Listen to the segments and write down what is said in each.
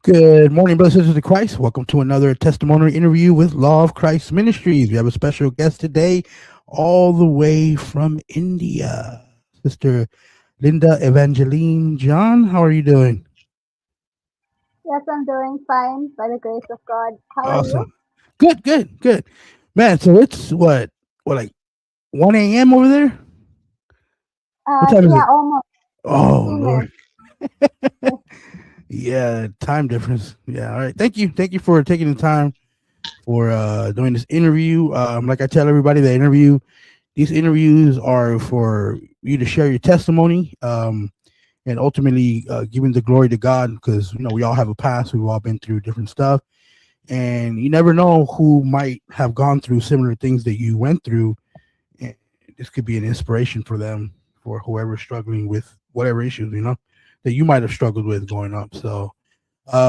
Good morning, brothers and sisters in Christ. Welcome to another testimonial interview with Law of Christ Ministries. We have a special guest today, all the way from India. Sister Linda Evangeline John, how are you doing? Yes, I'm doing fine by the grace of God. How are you? Awesome. Good, good, good. Man, so it's what, like 1 a.m. over there? What time is Yeah, it? almost Oh, 2 minutes. Lord. Yeah, time difference. Yeah, all right. Thank you. Thank you for taking the time for doing this interview. Like I tell everybody, these interviews are for you to share your testimony, and ultimately giving the glory to God, because we all have a past. We've all been through different stuff, and you never know who might have gone through similar things that you went through. And this could be an inspiration for them, for whoever's struggling with whatever issues that you might have struggled with growing up. So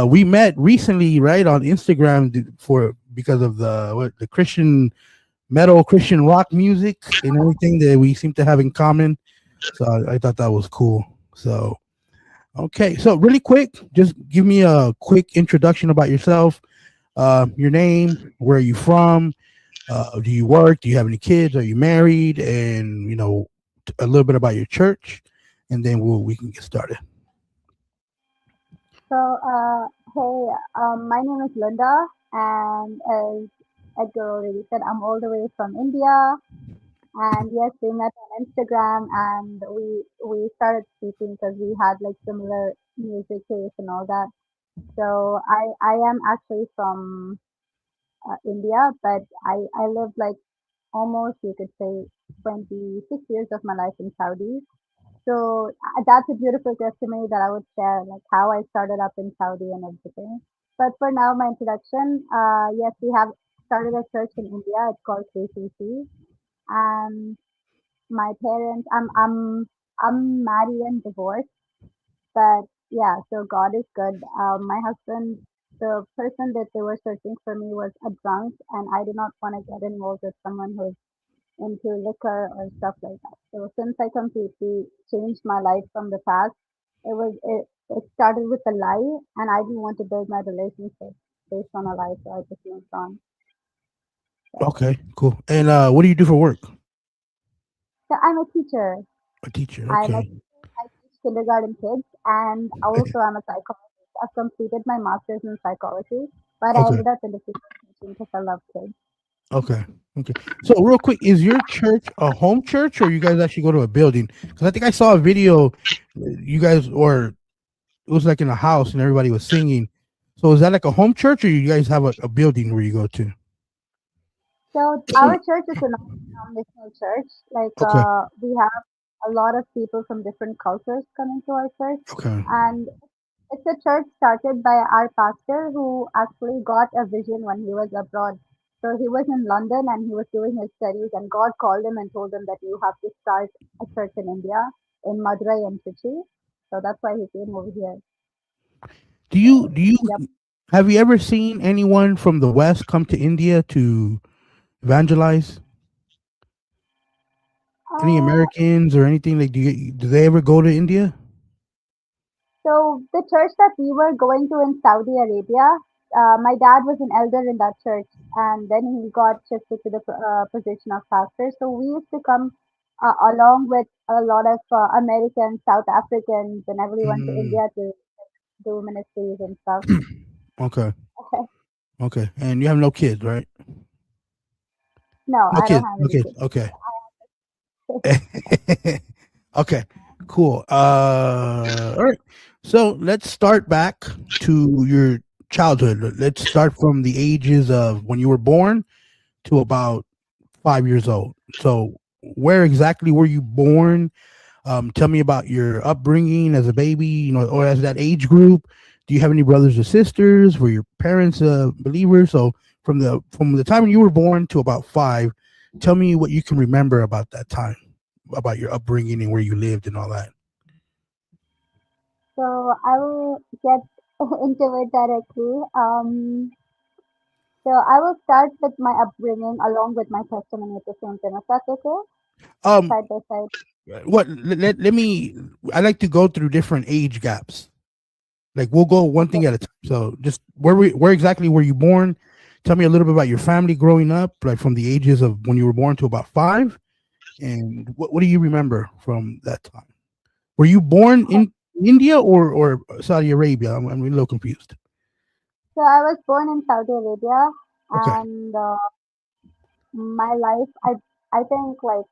we met recently, right, on Instagram for because of the Christian metal, Christian rock music, and everything that we seem to have in common. So I thought that was cool. So okay, so really quick, just give me a quick introduction about yourself. Your name, where are you from? Do you work? Do you have any kids? Are you married? And a little bit about your church, and then we can get started. So, hey, my name is Linda, and as Edgar already said, I'm all the way from India. And yes, we met on Instagram, and we started speaking because we had like similar music taste and all that. So, I am actually from India, but I lived like almost you could say 26 years of my life in Saudi. So that's a beautiful testimony that I would share, like how I started up in Saudi and everything. But for now, my introduction, yes, we have started a church in India. It's called KCC, and my parents, I'm married and divorced, but yeah, so God is good. My husband, the person that they were searching for me was a drunk, and I did not want to get involved with someone who's into liquor or stuff like that. So since I completely changed my life from the past, it started with a lie, and I didn't want to build my relationship based on a lie, so I just moved on. So, Okay, cool. And what do you do for work? so I'm a teacher. A teacher. I'm a Okay. teacher. I teach kindergarten kids, and also I'm a psychologist. I've completed my master's in psychology, but I Okay. ended up in the field of teaching because I love kids. Okay. Okay. So real quick, is your church a home church, or you guys actually go to a building? Because I think I saw a video, you guys, or it was like in a house and everybody was singing. So is that like a home church, or you guys have a building where you go to? So our church is a non-denominational church. Like Okay. we have a lot of people from different cultures coming to our church, Okay. and it's a church started by our pastor who actually got a vision when he was abroad. So he was in London and he was doing his studies, and God called him and told him that you have to start a church in India, in Madurai and Trichy. So that's why he came over here. Do you Yep. have you ever seen anyone from the West come to India to evangelize? Any Uh, Americans or anything, like do they ever go to India? So the church that we were going to in Saudi Arabia, my dad was an elder in that church, and then he got shifted to the position of pastor. So we used to come along with a lot of Americans, South Africans, and everyone to Mm, India to do ministries and stuff. okay. Okay. And you have no kids, right? No, No I don't kids. have No any kids. kids. Okay. Okay. Cool. All right. So let's start back to your childhood. Let's start from the ages of when you were born to about 5 years old. So where exactly were you born? Tell me about your upbringing as a baby, or as that age group. Do you have any brothers or sisters? Were your parents believers? So from the time you were born to about 5, tell me what you can remember about that time, about your upbringing and where you lived and all that. So I will get into it directly. So I will start with my upbringing along with my testimony at the same time. If that's okay, Um, side by side. what? Let me. I like to go through different age gaps. Like we'll go one Okay. thing at a time. So just where exactly were you born? Tell me a little bit about your family growing up, like from the ages of when you were born to about 5, and what do you remember from that time? Were you born in India or Saudi Arabia? I'm a little confused. So I was born in Saudi Arabia, Okay. and my life, I think like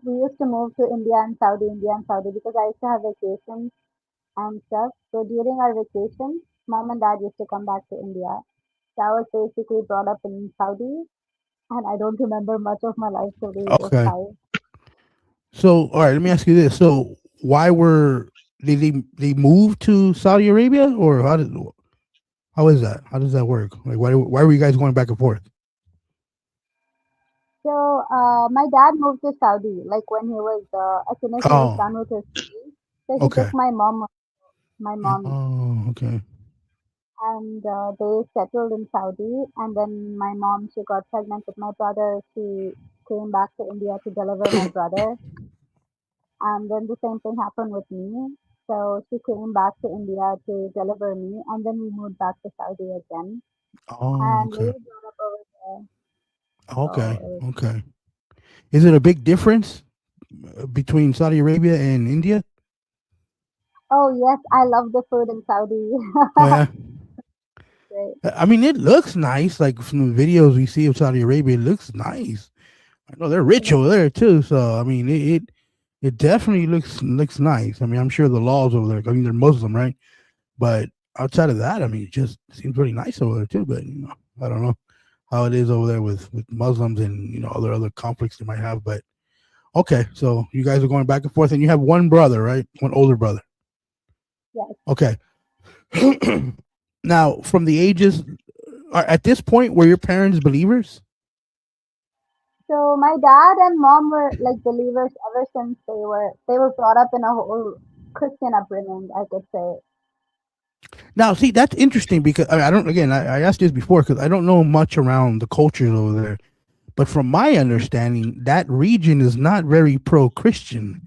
we used to move to India and Saudi because I used to have vacations and stuff. So during our vacations, mom and dad used to come back to India. So I was basically brought up in Saudi, and I don't remember much of my life till the age of Okay. 5. So all right, let me ask you this. So why were they move to Saudi Arabia, or how is that? How does that work? Like why were you guys going back and forth? So my dad moved to Saudi, like when he was, as soon as he was Oh, done with his studies. So he okay. took my mom, Oh, okay. and they settled in Saudi. And then my mom, she got pregnant with my brother. She came back to India to deliver my brother. And then the same thing happened with me. So she came back to India to deliver me, and then we moved back to Saudi again. Oh, And we okay. were brought up over there. Okay. So Okay. Is it a big difference between Saudi Arabia and India? oh yes, I love the food in Saudi. Oh yeah. Great. I mean, it looks nice. Like from the videos we see of Saudi Arabia, it looks nice. I know they're rich over there too. So I mean, it definitely looks nice. I mean, I'm sure the laws over there. I mean, they're Muslim, right? But outside of that, I mean, it just seems pretty nice over there too. But I don't know how it is over there with Muslims and other conflicts they might have. But okay, so you guys are going back and forth, and you have one brother, right? One older brother. Yes. Okay. Now, from the ages at this point, were your parents believers? So my dad and mom were like believers ever since they were brought up in a whole Christian upbringing, I could say. Now, see, that's interesting because I don't. Again, I asked this before because I don't know much around the cultures over there. But from my understanding, that region is not very pro-Christian,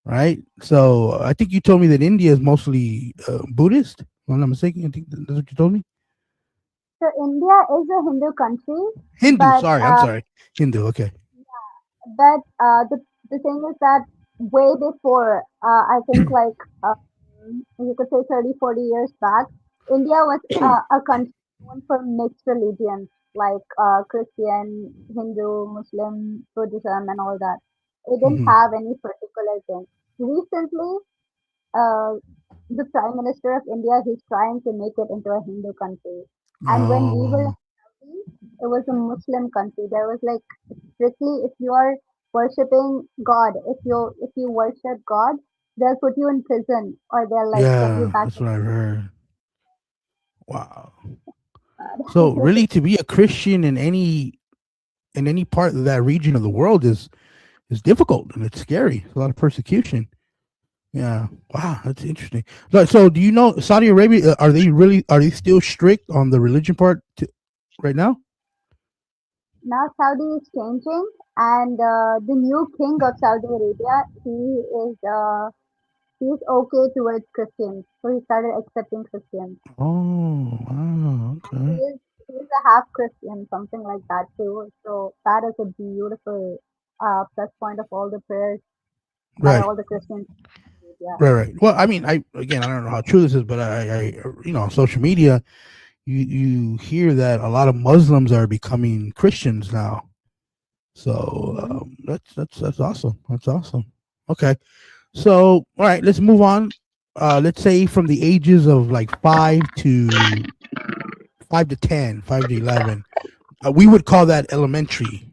right? So I think you told me that India is mostly Buddhist. If I'm not mistaken. I think that's what you told me. So India is a Hindu country, Hindu. but Sorry, I'm sorry. Hindu. Okay. the thing is that way before, I think like you could say 30, 40 years back, India was a country known for mixed religions like Christian, Hindu, Muslim, Buddhism, and all that. It didn't Hmm. have any particular thing. Recently, uh, the Prime Minister of India, he's trying to make it into a Hindu country. And when we were Oh, in Saudi, it was a Muslim country. There was like strictly, if you are worshipping God, if you worship God, they'll put you in prison or they'll like send you yeah, back that's to what I've heard. Wow. So God. really, to be a Christian in any part of that region of the world is difficult and it's scary. It's a lot of persecution. Yeah. Wow, that's interesting. So do you know Saudi Arabia? Are they still strict on the religion part right now? Now Saudi is changing, and the new king of Saudi Arabia, he's okay towards Christians, so he started accepting Christians. Oh, wow. He Okay. is he's a half Christian, something like that too. So that is a beautiful plus point of all the prayers by Right. all the Christians. Yeah. Right. Right. Well, I mean, I don't know how true this is, but on social media, you hear that a lot of Muslims are becoming Christians now. So Hmm. that's awesome. That's awesome. Okay. So all right, let's move on. Let's say from the ages of like 5 to 10, 5 to 11, we would call that elementary.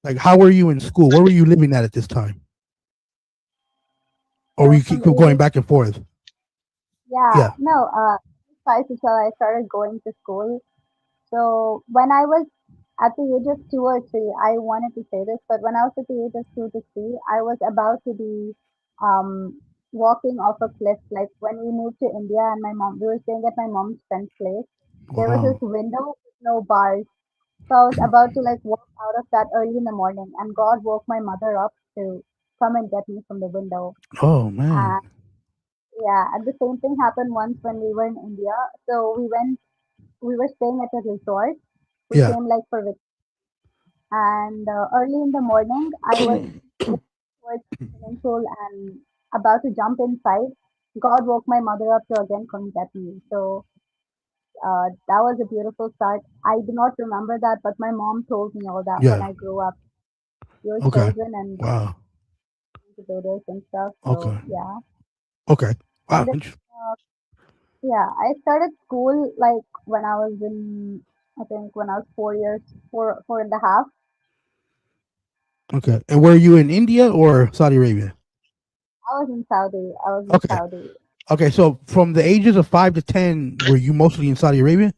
Like, how were you in school? Where were you living at this time? Or So we from keep the going ages, back and forth? yeah, Yeah. no, 5 to 12, I started going to school. So when I was at the age of 2 or 3, I wanted to say this, but when I was at the age of 2 to 3, I was about to be um, walking off a cliff. Like when we moved to India and we were staying at my mom's friend's place. There was this Wow. window with no bars. So I was about to like walk out of that early in the morning, and God woke my mother up to come and get me from the window. Oh man. Yeah, and the same thing happened once when we were in India. So we were staying at a resort. We Yeah, came like for and early in the morning, I was walking towards the swimming pool and about to jump inside. God woke my mother up to again come get me. So that was a beautiful start. I do not remember that, but my mom told me all that when yeah. I grew up. You're Okay. chosen and God Wow. to do this and stuff. So Okay. yeah, Okay. and Wow. then, yeah, I started school like when I was in I think when I was 4 years, four and a half. Okay. And were you in India or Saudi Arabia? I was in Saudi. I was in Okay. Saudi. Okay. So from the ages of 5 to 10, were you mostly in Saudi Arabia?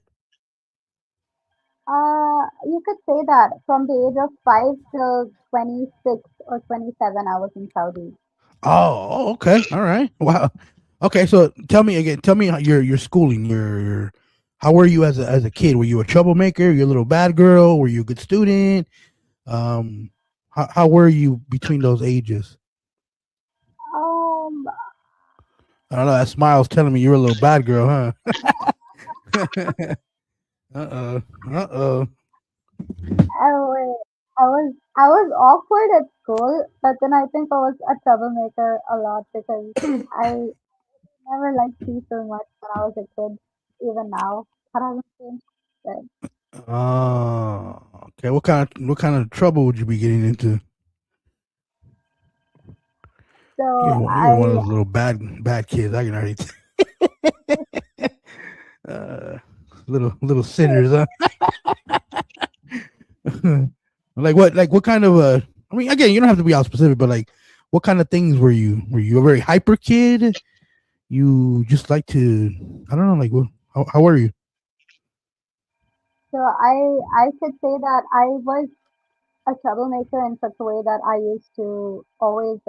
You could say that from the age of 5 till 26 or 27, I was in Saudi. Oh, okay. All right. Wow. Okay. So tell me again. Tell me how your schooling. Your how were you as a kid? Were you a troublemaker? You a little bad girl? Were you a good student? Um, how were you between those ages? Um, I don't know. That smile's telling me you're a little bad girl, huh? Uh-oh. Uh-oh. I was awkward at school, but then I think I was a troublemaker a lot because I never liked peace so much when I was a kid. Even now, that hasn't changed. But, Oh, okay. What kind of trouble would you be getting into? so You're one of those little bad kids. I can already uh, little sinners, huh? Like what kind of I mean, again, you don't have to be all specific, but like what kind of things were you? Were you a very hyper kid? You just like to I don't know, like how were you? I should say that I was a troublemaker in such a way that I used to always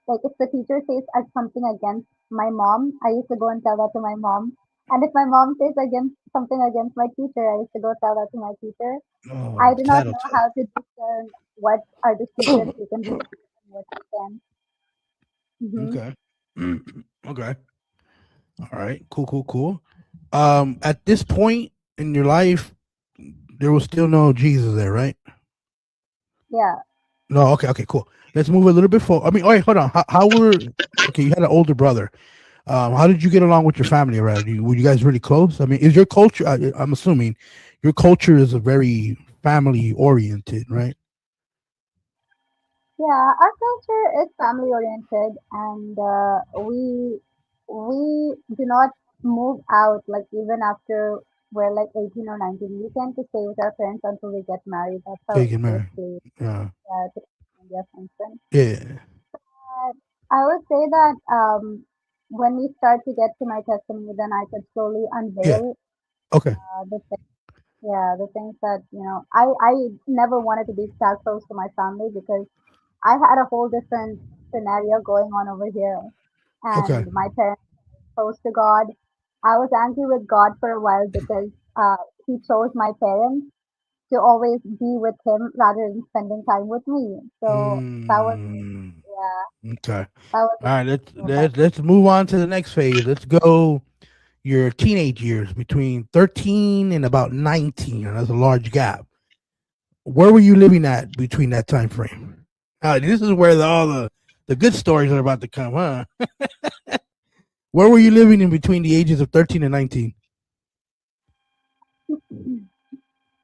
like if the teacher says something against my mom, I used to go and tell that to my mom. And if my mom says against something against my teacher, I used to go tell that to my teacher. I Oh, do not know tattletale. how to discern what are the secrets you can be and what you can. Mm-hmm. Okay. Okay. All right. Cool. At this point in your life, there was still no Jesus there, right? Yeah. No. Okay. Cool. Let's move a little bit forward. I mean, wait, hold on. How were? Okay, you had an older brother. How did you get along with your family around you? Were you guys really close? I mean, is your culture? I'm assuming your culture is a very family oriented, right? Yeah, our culture is family oriented, and we do not move out like even after we're like 18 or 19. We tend to stay with our parents until we get married. That's how Big it and is married. to Yeah. India, for instance. Yeah. I would say that when we start to get to my testimony, then I could slowly Yeah. unveil Okay. the yeah the things that I never wanted to be that close to my family because I had a whole different scenario going on over here, Okay. and my parents were close to God. I was angry with God for a while because He chose my parents to always be with Him rather than spending time with me. So that was Mm, yeah, okay. that was All right. Let's a mess. let's let's move on to the next phase. Let's go your teenage years between 13 and about 19. That's a large gap. Where were you living at between that time frame? This is where all the good stories are about to come, huh? Where were you living in between the ages of 13 and 19?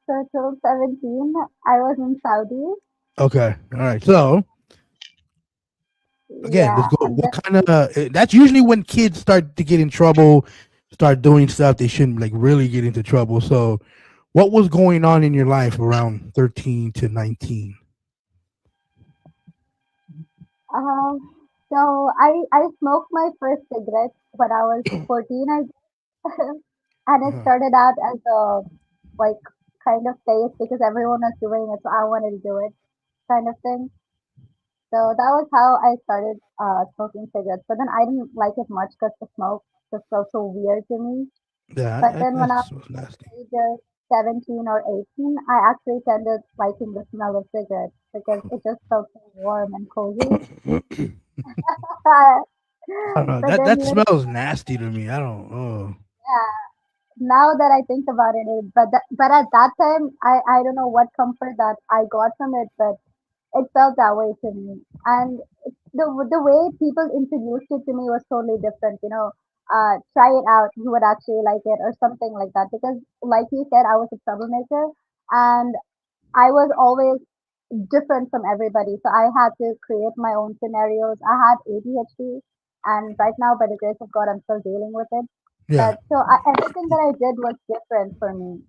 So till 17, I was in Saudi. Okay. All right. So again, let's Yeah, go. and What kind of that's usually when kids start to get in trouble, start doing stuff they shouldn't like really get into trouble. So what was going on in your life around 13 to 19? uh, so I smoked my first cigarette when I was 14, I guess. And it Uh-huh. started out as a like kind of phase because everyone was doing it, so I wanted to do it kind of thing. So that was how I started smoking cigarettes. But then I didn't like it much because the smoke just felt so weird to me. Yeah, But then when I that's was nasty. age of 17 or 18, I actually tended liking the smell of cigarettes because it just felt so warm and cozy. I don't know. But That then that even smells nasty to me. I don't. Oh. yeah, now that I think about it, but at that time, I don't know what comfort that I got from it, but it felt that way to me. And the way people introduced it to me was totally different. Try it out, you would actually like it, or something like that. Because, like you said, I was a troublemaker, and I was always different from everybody. So I had to create my own scenarios. I had ADHD, and right now, by the grace of God, I'm still dealing with it. Yeah. But everything that I did was different for me.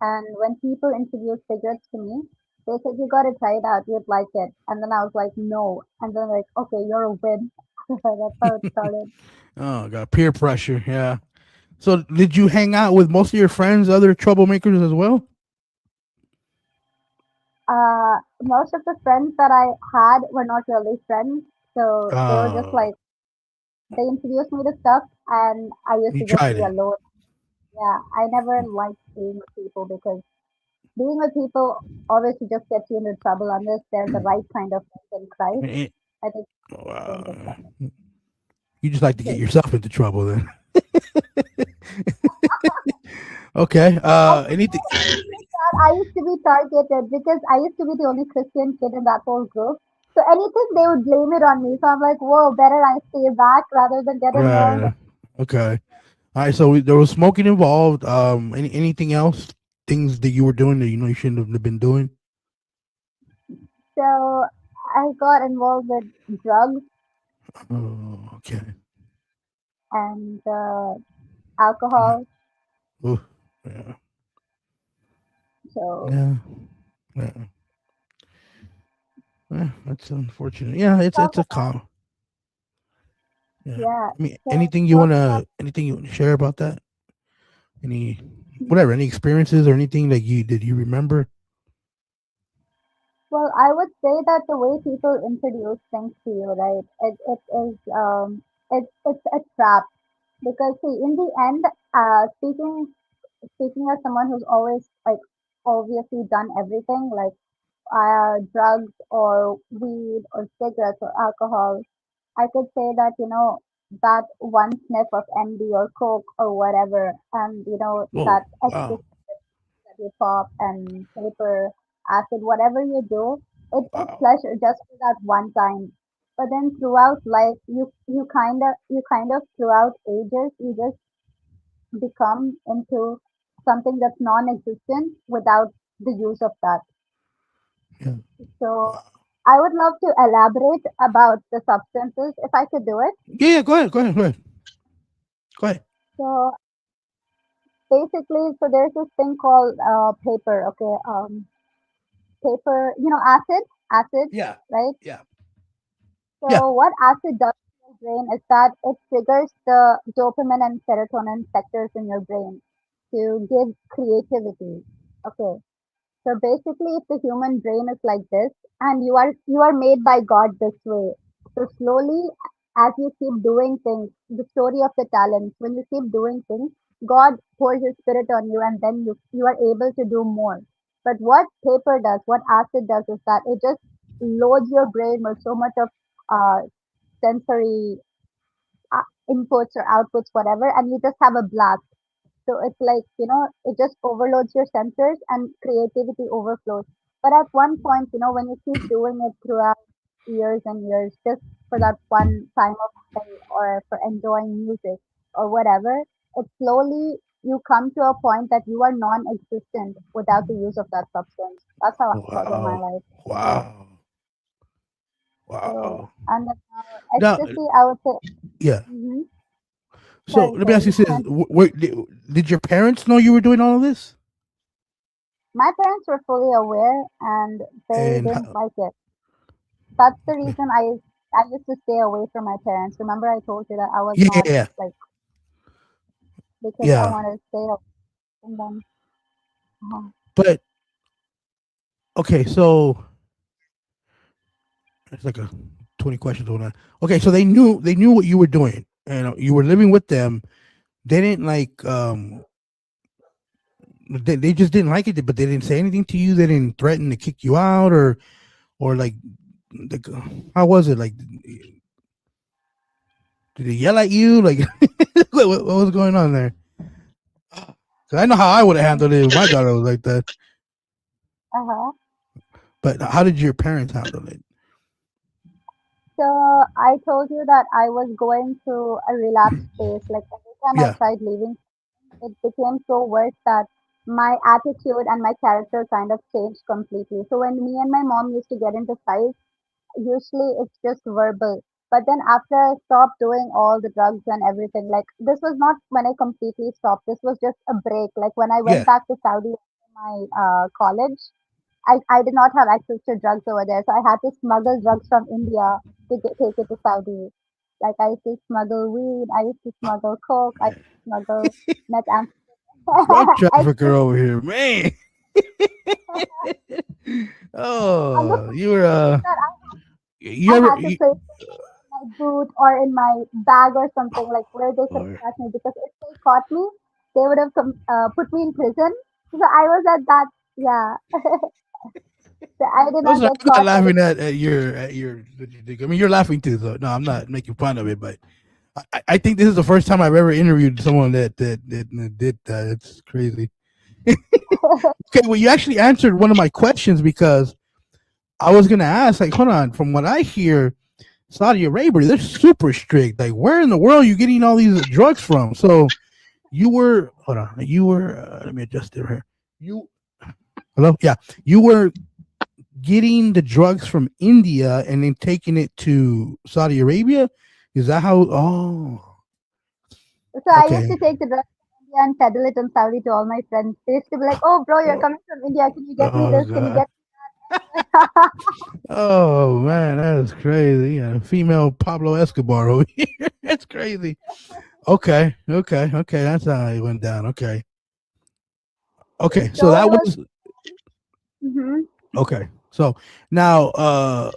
And when people introduced cigarettes to me, they said, "You gotta try it out, you'd like it." And then I was like, "No." And then, like, "Okay, you're a win." That's how it started. Oh, got peer pressure. Yeah. So did you hang out with most of your friends, other troublemakers as well? Most of the friends that I had were not really friends. So they were just Oh, like, they introduced me to stuff, and I used you to just tried be it. alone. Yeah, I never liked being with people because being with people obviously just gets you into trouble unless they're the right kind of friends in Christ. Eh, I think it's dangerous. uh, you just like to get yourself into trouble then. Okay. Anything? I used to be targeted because I used to be the only Christian kid in that whole group. So anything they would blame it on me. So I'm like, whoa, better I stay back rather than get involved. Right. Okay. All right. So there was smoking involved. Anything else? Things that you were doing that you know you shouldn't have been doing. So I got involved with drugs Oh, okay. and Uh, alcohol. ooh, yeah. So Yeah. Yeah. Yeah, that's unfortunate. Yeah, talk it's a about com. Yeah. yeah. I mean, So talk about anything you want to share about that? Any whatever, any experiences or anything that you remember? well, I would say that the way people introduce things to you, right? It is it's a trap because see, in the end, speaking as someone who's always like obviously done everything like drugs or weed or cigarettes or alcohol, I could say that that one sniff of MD or Coke or whatever, and Oh, that wow. ecstasy that you pop and paper, acid, whatever you do, it's Wow. pleasure just for that one time. But then throughout life, you kind of throughout ages, you just become into something that's non-existent without the use of that. Yeah. So Wow. I would love to elaborate about the substances if I could do it. Yeah, yeah, go ahead, go ahead, go ahead. Go ahead. So basically, so there's this thing called paper. Okay, paper. Acid, Yeah. right? Yeah. Yeah. So what acid does to your brain is that it triggers the dopamine and serotonin sectors in your brain to give creativity. Okay. So basically, if the human brain is like this, and you are made by God this way, so slowly, as you keep doing things, the story of the talents, when you keep doing things, God pours His Spirit on you, and then you are able to do more. But what paper does, what acid does, is that it just loads your brain with so much of uh, sensory inputs or outputs, whatever, and you just have a blast. So it's like, it just overloads your sensors and creativity overflows. But at one point, when you keep doing it throughout years and years, just for that one time of day or for enjoying music or whatever, it slowly you come to a point that you are non-existent without the use of that substance. That's how I felt in my Wow. life. Wow. So, Wow. and then Now, ecstasy, I would say, yeah. hmm So sorry, let me sorry, ask you you this: can. did your parents know you were doing all of this? My parents were fully aware and they And didn't like it. That's the reason I used to stay away from my parents. Remember I told you that I was yeah, not yeah, like because I yeah. wanted to stay away from them. Uh-huh. But okay, so it's like a 20 questions on that. Okay, so they knew what you were doing, and you were living with them. They didn't like they just didn't like it, but they didn't say anything to you. They didn't threaten to kick you out or like how was it like? Did he yell at you? Like, what was going on there? 'Cause I know how I would have handled it if my daughter was like that. Uh-huh. But how did your parents handle it? So I told you that I was going through a relapse phase. Like every time I Yeah, tried leaving, it became so worse that my attitude and my character kind of changed completely. So when me and my mom used to get into fights, usually it's just verbal. But then after I stopped doing all the drugs and everything, like this was not when I completely stopped. This was just a break. Like when I went yeah. back to Saudi after my college, I did not have access to drugs over there, so I had to smuggle drugs from India to take it to Saudi. Like I used to smuggle weed, I used to smuggle coke, I used to smuggle methamphetamine. Drug I trafficker still, over here, man. and the Oh, funny you were thing is that you I ever had to you, place it in my boot or in my bag or something like where they could or, catch me because if they caught me, they would have put me in prison. So I was at that, yeah. So I did I'm not sorry, get I'm not caught, but laughing at your what you think. I mean, you're laughing too, so no, I'm not making fun of it, but I think this is the first time I've ever interviewed someone that did that. It's crazy. Okay, well, you actually answered one of my questions because I was gonna ask, like, hold on, from what I hear, Saudi Arabia, they're super strict. Like, where in the world are you getting all these drugs from? So you were, hold on, you were, let me adjust it here. You, hello? Yeah. You were getting the drugs from India and then taking it to Saudi Arabia? Is that how? Oh, so I used okay. to take the drug from India and peddle it in Saudi to all my friends. They used to be like, "Oh, bro, you're Oh, coming from India. Can you get me oh this? Can you God. get me that?" Oh man, that is crazy. Yeah, female Pablo Escobar over here. That's crazy. Okay. That's how it went down. Okay. So So it that was. was Hmm. okay. So now,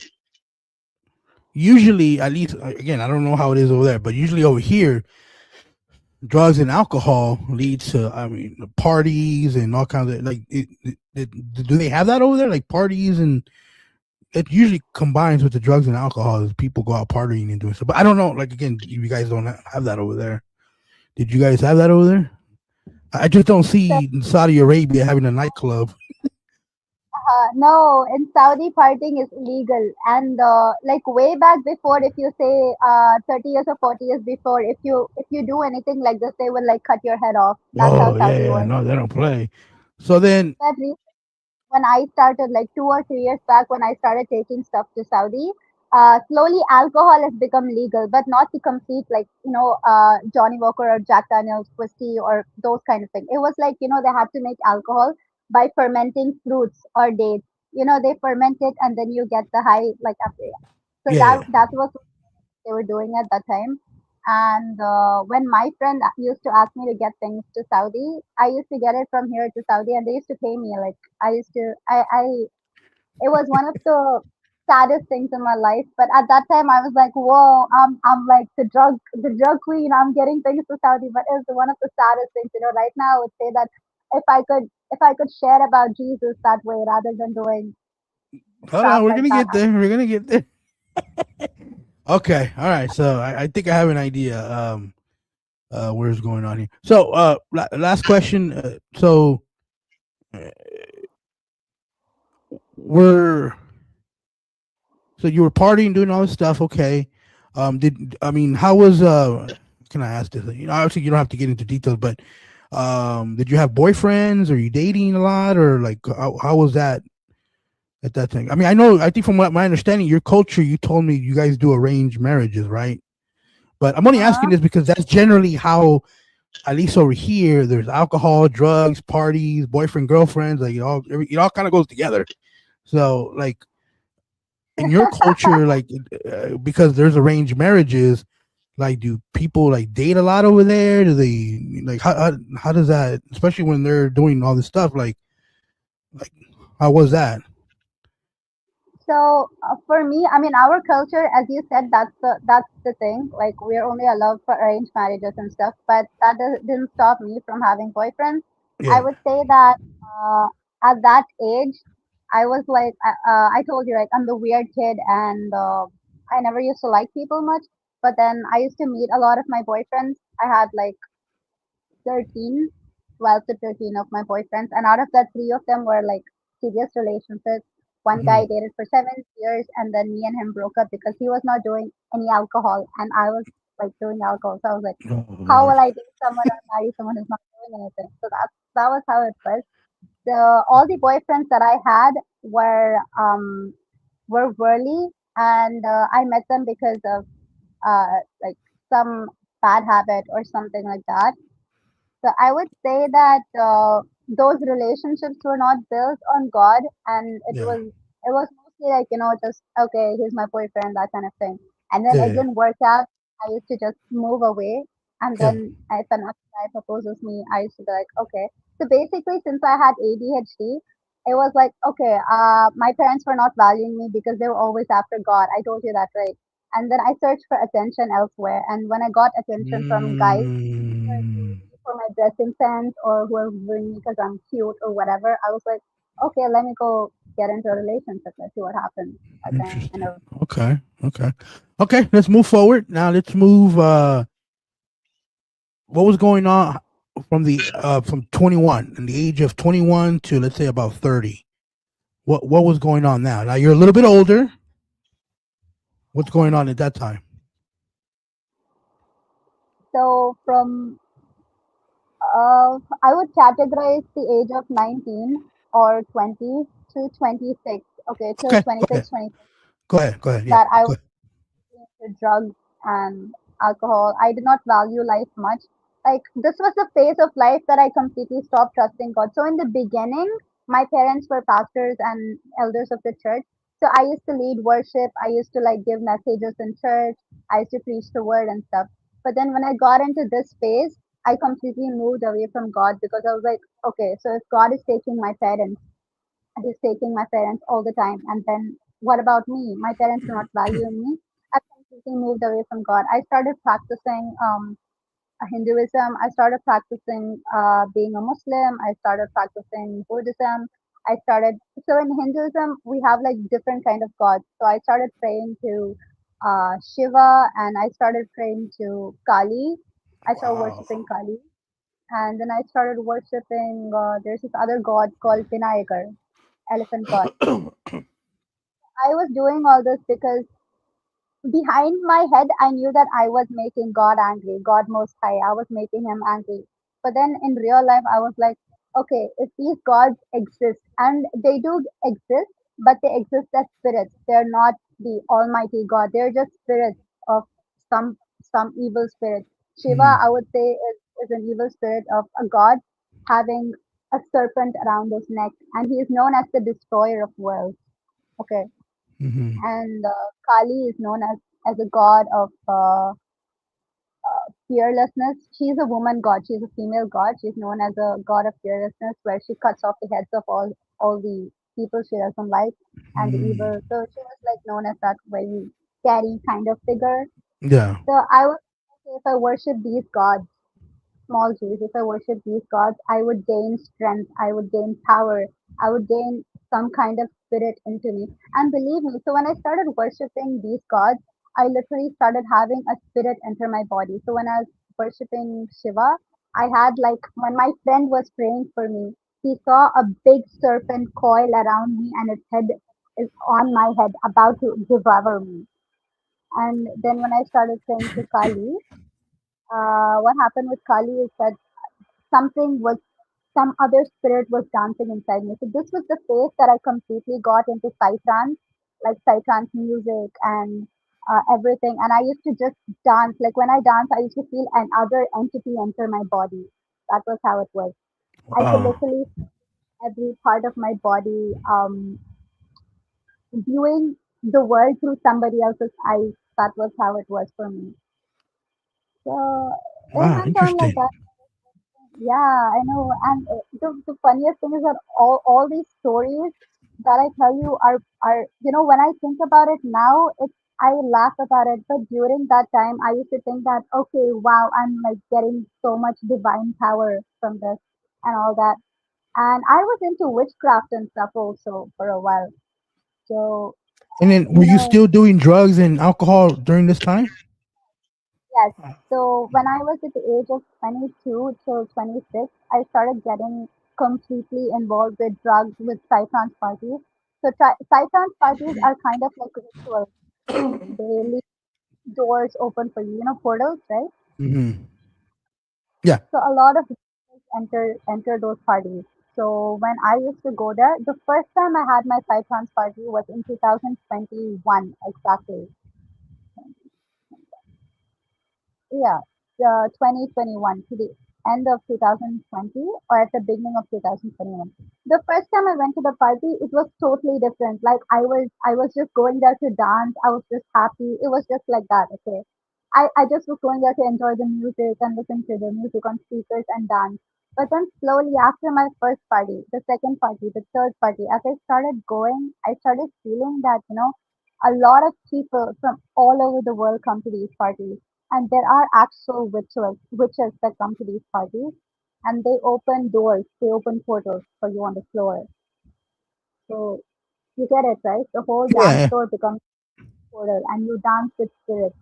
usually, at least again, I don't know how it is over there, but usually over here, drugs and alcohol leads to, I mean, parties and all kinds of like. Do they have that over there? Like parties, and it usually combines with the drugs and alcohol as people go out partying and doing stuff. But I don't know. Like again, you guys don't have that over there. Did you guys have that over there? I just don't So, see Saudi Arabia having a nightclub. no, in Saudi, partying is illegal, and like way back before, if you say 30 years or 40 years before, if you do anything like this, they will like cut your head off. That's how Oh Saudi yeah, was. no, they don't play. So then, But when I started, like 2 or 3 years back, when I started taking stuff to Saudi, slowly alcohol has become legal, but not to compete like Johnny Walker or Jack Daniels whiskey or those kind of thing. It was like they had to make alcohol by fermenting fruits or dates. They ferment it and then you get the high like after. So yeah, that was they were doing at that time. And when my friend used to ask me to get things to Saudi, I used to get it from here to Saudi, and they used to pay me. Like I used to, it was one of the saddest things in my life. But at that time, I was like, whoa, I'm like the drug queen. I'm getting things to Saudi, but it's one of the saddest things. Right now, I would say that if I could share about Jesus that way rather than doing hold crap on, we're like gonna that. get there. We're gonna get there. Okay, all right. So I think I have an idea. Where's going on here? So, last question. So, uh, we're so you were partying, doing all this stuff. Okay. Did I mean how was Can I ask this? Obviously you don't have to get into details, but did you have boyfriends? Are you dating a lot, or like how was that at that thing? I mean, I think from what my understanding, your culture, you told me you guys do arranged marriages, right? But I'm only asking Uh-huh. this because that's generally how, at least over here, there's alcohol, drugs, parties, boyfriend, girlfriends, like it all kind of goes together. So like in your culture, like because there's arranged marriages, like do people like date a lot over there? Do they like how does that, especially when they're doing all this stuff, like how was that? So for me, I mean, our culture, as you said, that's the thing. Like we're only allowed for arranged marriages and stuff, but that didn't stop me from having boyfriends. I Yeah. would say that at that age, I was like, I told you, like I'm the weird kid, and I never used to like people much. But then I used to meet a lot of my boyfriends. I had like 13, 12 to 13 of my boyfriends, and out of that, three of them were like serious relationships. One Hmm. guy dated for 7 years, and then me and him broke up because he was not doing any alcohol, and I was like doing alcohol. So I was like, Oh how will Lord. I date someone or marry someone who's not doing anything? So that was how it was. So all the boyfriends that I had were worldly, and I met them because of like some bad habit or something like that. So I would say that those relationships were not built on God, and Yeah. it was mostly like just okay, he's my boyfriend, that kind of thing. And then it Yeah. didn't work out. I used to just move away, and Yeah. then if another guy proposes me, I used to be like, okay. So basically, since I had ADHD, it was like okay, my parents were not valuing me because they were always after God. I told you that, right? And then I searched for attention elsewhere, and when I got attention from guys Mm. for my dressing sense or who are viewing me because I'm cute or whatever, I was like, okay, let me go get into a relationship. Let's see what happens. That kind of Interesting. Okay. Okay. Okay. Let's move forward. Now let's move. What was going on from 21 in the age of 21 to let's say about 30? What was going on now? Now you're a little bit older. What's going on at that time? so from I would categorize the age of 19 or 20 to 26. Okay, till Okay. Go ahead. 26, 27 Go ahead. Go ahead. Yeah. that I Go was ahead. into drugs and alcohol. I did not value life much. Like this was the phase of life that I completely stopped trusting God. So in the beginning, my parents were pastors and elders of the church. So I used to lead worship. I used to like give messages in church. I used to preach the word and stuff. But then when I got into this phase, I completely moved away from God because I was like, okay, so if God is taking my parents, he's taking my parents all the time. And then what about me? My parents are not valuing me. I completely moved away from God. I started practicing Hinduism. I started practicing being a Muslim. I started practicing Buddhism. I started so in Hinduism we have like different kind of gods. So I started praying to Shiva and I started praying to Kali. I started worshiping Wow. Kali, and then I started worshiping. There's this other god called Vinayagar, elephant god. I was doing all this because behind my head, I knew that I was making God angry, God Most High. I was making him angry. But then in real life, I was like, okay, if these gods exist, and they do exist, but they exist as spirits. They're not the Almighty God. They're just spirits of some evil spirit. Shiva, Mm-hmm. I would say, is an evil spirit of a god having a serpent around his neck, and he is known as the destroyer of worlds. Okay, Mm-hmm. and Kali is known as a god of fearlessness. She's a woman god. She's a female god. She's known as a god of fearlessness, where she cuts off the heads of all the people she doesn't like and the Mm. evil. So she was like known as that very scary kind of figure. Yeah. So I would say if I worship these gods, small g's, if I worship these gods, I would gain strength, I would gain power, I would gain some kind of spirit into me. And believe me, so when I started worshiping these gods, I literally started having a spirit enter my body. So when I was worshiping Shiva, I had like, when my friend was praying for me, he saw a big serpent coil around me and its head is on my head, about to devour me. And then when I started praying to Kali, what happened with Kali is that something was some other spirit was dancing inside me. So this was the phase that I completely got into psytrance, like psytrance music and everything. And I used to just dance. Like when I dance, I used to feel another entity enter my body. That was how it was. I could Wow. literally feel every part of my body viewing the world through somebody else's eyes. That was how it was for me. So it Wow. went on like Interesting. that. Yeah, I know. And the funniest thing is that all these stories that I tell you are when I think about it now, it's I laugh about it. But during that time, I used to think that okay, wow, I'm like getting so much divine power from this and all that. And I was into witchcraft and stuff also for a while. So And then, were you you know, still doing drugs and alcohol during this time? Yes. So when I was at the age of 22 till 26, I started getting completely involved with drugs, with psytrance parties. So psytrance parties are kind of like rituals. They leave doors open for you, portals, right? Hmm. Yeah. So a lot of people enter those parties. So when I used to go there, the first time I had my psytrance party was in 2021 exactly. Yeah, 2021 to the end of 2020 or at the beginning of 2021. The first time I went to the party, it was totally different. Like I was just going there to dance. I was just happy. It was just like that. Okay, I just was going there to enjoy the music and listen to the music on speakers and dance. But then slowly after my first party, the second party, the third party, as I started going, I started feeling that a lot of people from all over the world come to these parties, and there are actual witches that come to these parties, and they open doors, they open portals for you on the floor. So you get it, right? The whole dance Yeah. floor becomes a portal, and you dance with spirits.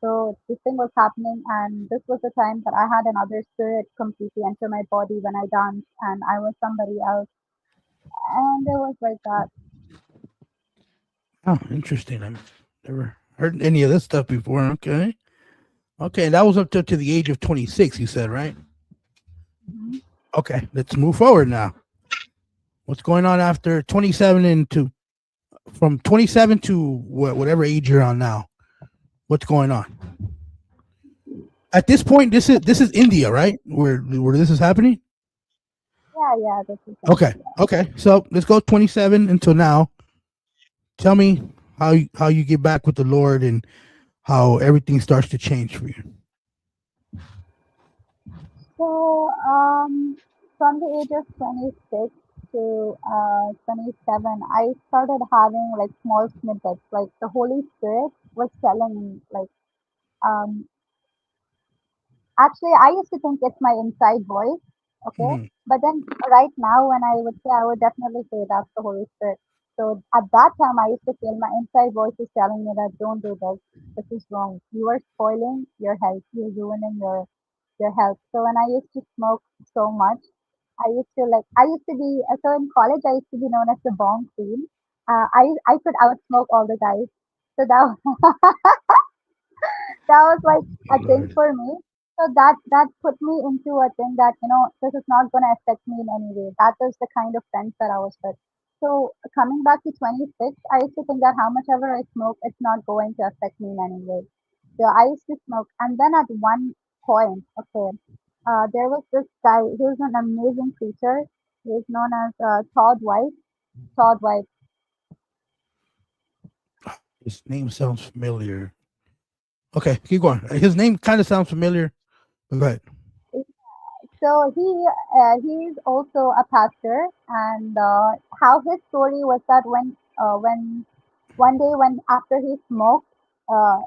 So this thing was happening, and this was the time that I had another spirit completely enter my body when I danced, and I was somebody else, and it was like that. Oh, interesting. I've never heard any of this stuff before. Okay. Okay. That was up to the age of 26, you said, right? Hmm. Okay. Let's move forward now. What's going on after 27 and to from 27 to whatever age you're on now? What's going on? At this point, this is India, right? Where this is happening? Yeah, yeah, this is Okay. something. Yeah. Okay. So let's go 27 until now. Tell me how you get back with the Lord and how everything starts to change for you. So, from the age of 26 to 27, I started having like small snippets. Like the Holy Spirit was telling me, like, um, actually, I used to think it's my inside voice, okay? Hmm. But then right now, when I would say, I would definitely say that's the Holy Spirit. So at that time, I used to feel my inside voice is telling me that don't do this. This is wrong. You are spoiling your health. You're ruining your health. So when I used to smoke so much, I used to be so in college I used to be known as the bong queen. I could outsmoke all the guys. So that was like a thing Lord. for me. So that put me into a thing that this is not going to affect me in any way. That is the kind of friends that I was with. So coming back to 26, I used to think that how much ever I smoke, it's not going to affect me in any way. So I used to smoke, and then at one point, okay, there was this guy. He was an amazing preacher. He was known as Todd White. Todd White. His name sounds familiar. Okay, keep going. His name kind of sounds familiar. Go ahead. So he is also a pastor, and how his story was that when one day when after he smoked, uh,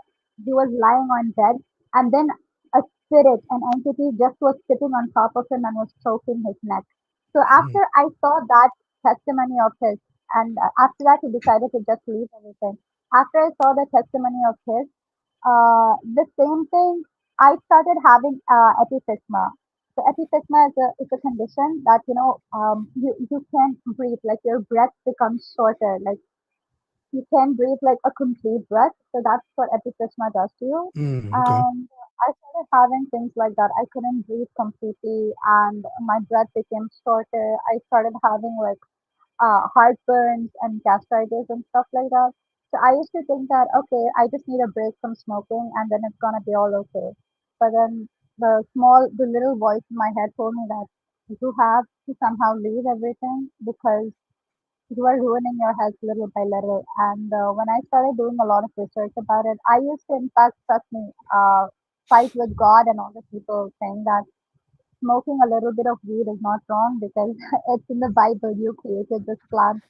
he was lying on bed, and then a spirit, an entity, just was sitting on top of him and was choking his neck. So Mhm. after I saw that testimony of his, and after that he decided to just leave everything. After I saw the testimony of his, the same thing, I started having epiphysma. So epiphysma is a condition that you can't breathe, like your breath becomes shorter, like you can breathe like a complete breath. So that's what epiphysma does to you. Okay. And I started having things like that. I couldn't breathe completely, and my breath became shorter. I started having like heartburns and gastritis and stuff like that. So I used to think that okay, I just need a break from smoking and then it's gonna be all okay. But then the little voice in my head told me that you have to somehow leave everything because you are ruining your health little by little. And when I started doing a lot of research about it, I used to, in fact, trust me, fight with God and all the people saying that smoking a little bit of weed is not wrong because it's in the Bible. You created this plant.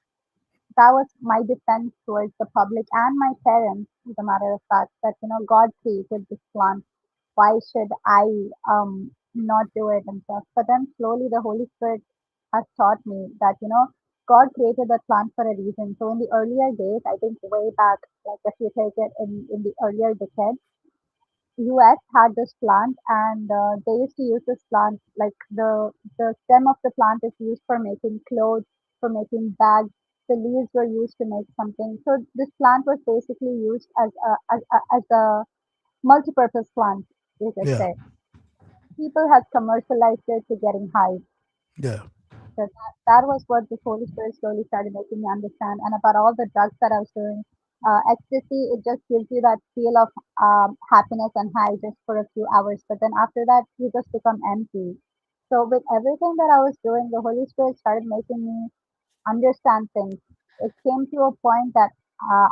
That was my defense towards the public and my parents, as a matter of fact, that God created this plant. Why should I not do it and stuff? But then slowly the Holy Spirit has taught me that God created that plant for a reason. So in the earlier days, I think way back, like if you take it in the earlier decades, US had this plant, and they used to use this plant, like the stem of the plant is used for making clothes, for making bags. The leaves were used to make something. So this plant was basically used as a multi-purpose plant, you could Yeah. say. People had commercialized it to getting high. Yeah. So that was what the Holy Spirit slowly started making me understand. And about all the drugs that I was doing, ecstasy, it just gives you that feel of happiness and high just for a few hours. But then after that, you just become empty. So with everything that I was doing, the Holy Spirit started making me understand things. It came to a point that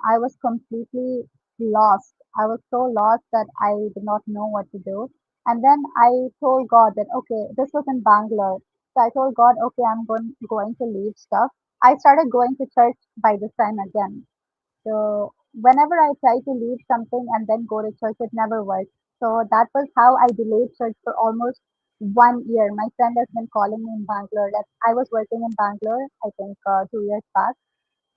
I was completely lost. I was so lost that I did not know what to do. And then I told God that, okay, this was in Bangalore. So I told God, okay, going to leave stuff. I started going to church by this time again. So whenever I try to leave something and then go to church, it never works. So that was how I delayed church for almost 1 year. My friend has been calling me in Bangalore. That I was working in Bangalore, I think 2 years back.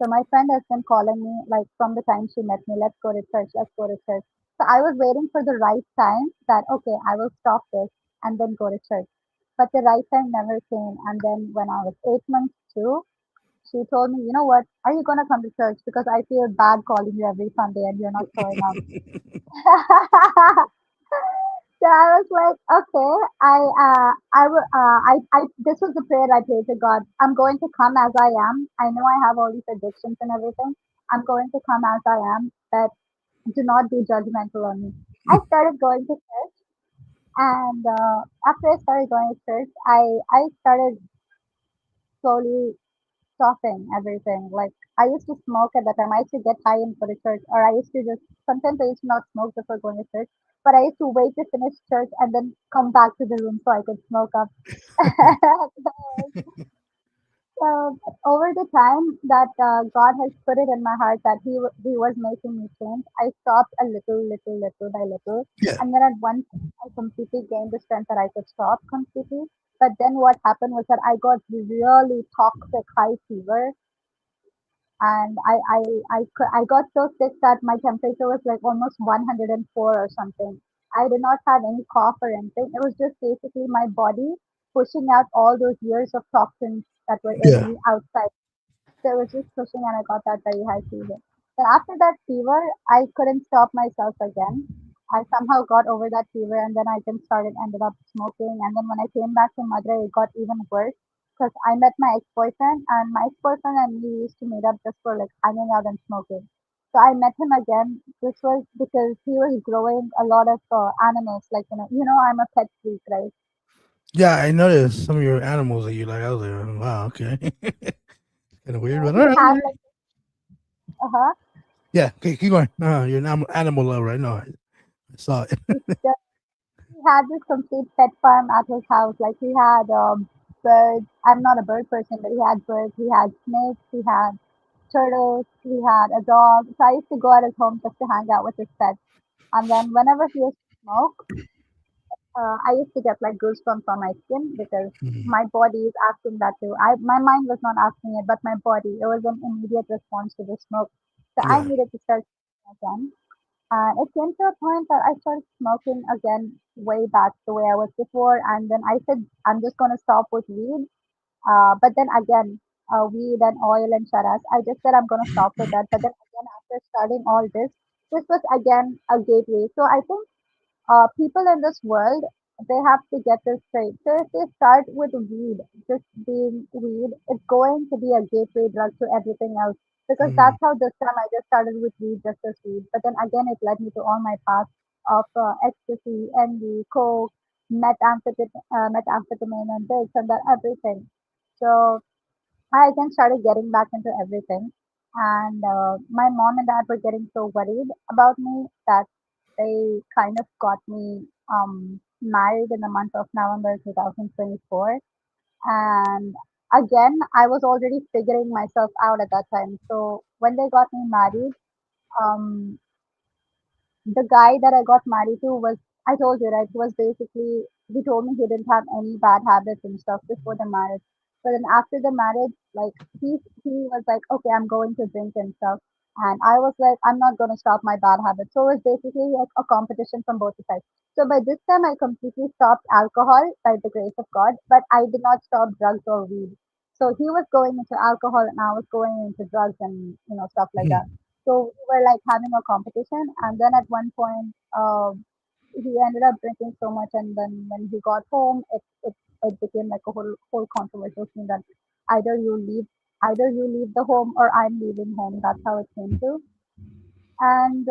So my friend has been calling me like from the time she met me, let's go to church, let's go to church. So I was waiting for the right time that okay, I will stop this and then go to church. But the right time never came. And then when I was 8 months too, she told me, you know what, are you gonna come to church? Because I feel bad calling you every Sunday and you're not showing up. So I was like, okay, I will, this was the prayer I prayed to God. I'm going to come as I am. I know I have all these addictions and everything. I'm going to come as I am, but do not be judgmental on me. I started going to church, and after I started going to church, I started slowly stopping everything. Like I used to smoke at that time. I used to get high and go to church, or I used to just sometimes I used to not smoke before going to church, but I used to wait to finish church and then come back to the room so I could smoke up. So over the time that God has put it in my heart that He was making me change, I stopped a little by little, Yeah. and then at one point I completely gained the strength that I could stop completely. But then what happened was that I got really toxic high fever, and I got so sick that my temperature was like almost 104 or something. I did not have any cough or anything. It was just basically my body pushing out all those years of toxins that were in Yeah. me outside. So it was just pushing, and I got that very high fever. Then after that fever, I couldn't stop myself again. I somehow got over that fever, and then I then ended up smoking. And then when I came back to Madurai, it got even worse because I met my ex-boyfriend, and my ex-boyfriend and me used to meet up just for like hanging out and smoking. So I met him again. This was because he was growing a lot of animals, like I'm a pet freak, right? Yeah, I noticed some of your animals that you like. I was like, wow, okay. Kind of weird, So but all he right. had like Yeah, okay, keep going. You're an animal lover. I know. I saw it. this he had this complete pet farm at his house. Like he had birds. I'm not a bird person, but he had birds. He had snakes. He had turtles. He had a dog. So I used to go at his home just to hang out with his pets. And then whenever he used to smoke, I used to get like goosebumps on my skin because Mhm. my body is asking that too. My mind was not asking it, but my body. It was an immediate response to the smoke. So I Yeah. needed to start again. And it came to a point that I started smoking again way back the way I was before. And then I said, I'm just going to stop with weed. But then again, weed and oil and charas, I just said I'm going to stop with that. But then again, after starting all this was again a gateway. So I think people in this world, they have to get this straight. So if they start with weed, just being weed, it's going to be a gateway drug to everything else. Because Mhm. that's how this time I just started with weed, just as weed. But then again, it led me to all my paths of ecstasy, MD, coke, methamphetamine, and this and that, everything. So I again started getting back into everything. And my mom and dad were getting so worried about me that they kind of got me married in the month of November 2024. And again, I was already figuring myself out at that time. So when they got me married, um, the guy that I got married to was, I told you, right, was basically, he told me he didn't have any bad habits and stuff before the marriage. But then after the marriage, like he was like, okay, I'm going to drink and stuff. And I was like, I'm not going to stop my bad habits. So it was basically like a competition from both the sides. So by this time, I completely stopped alcohol by the grace of God, but I did not stop drugs or weed. So he was going into alcohol and I was going into drugs and, stuff like Mhm. that. So we were like having a competition. And then at one point, he ended up drinking so much. And then when he got home, it became like a whole controversial thing that either you leave either you leave the home or I'm leaving home. That's how it came to. And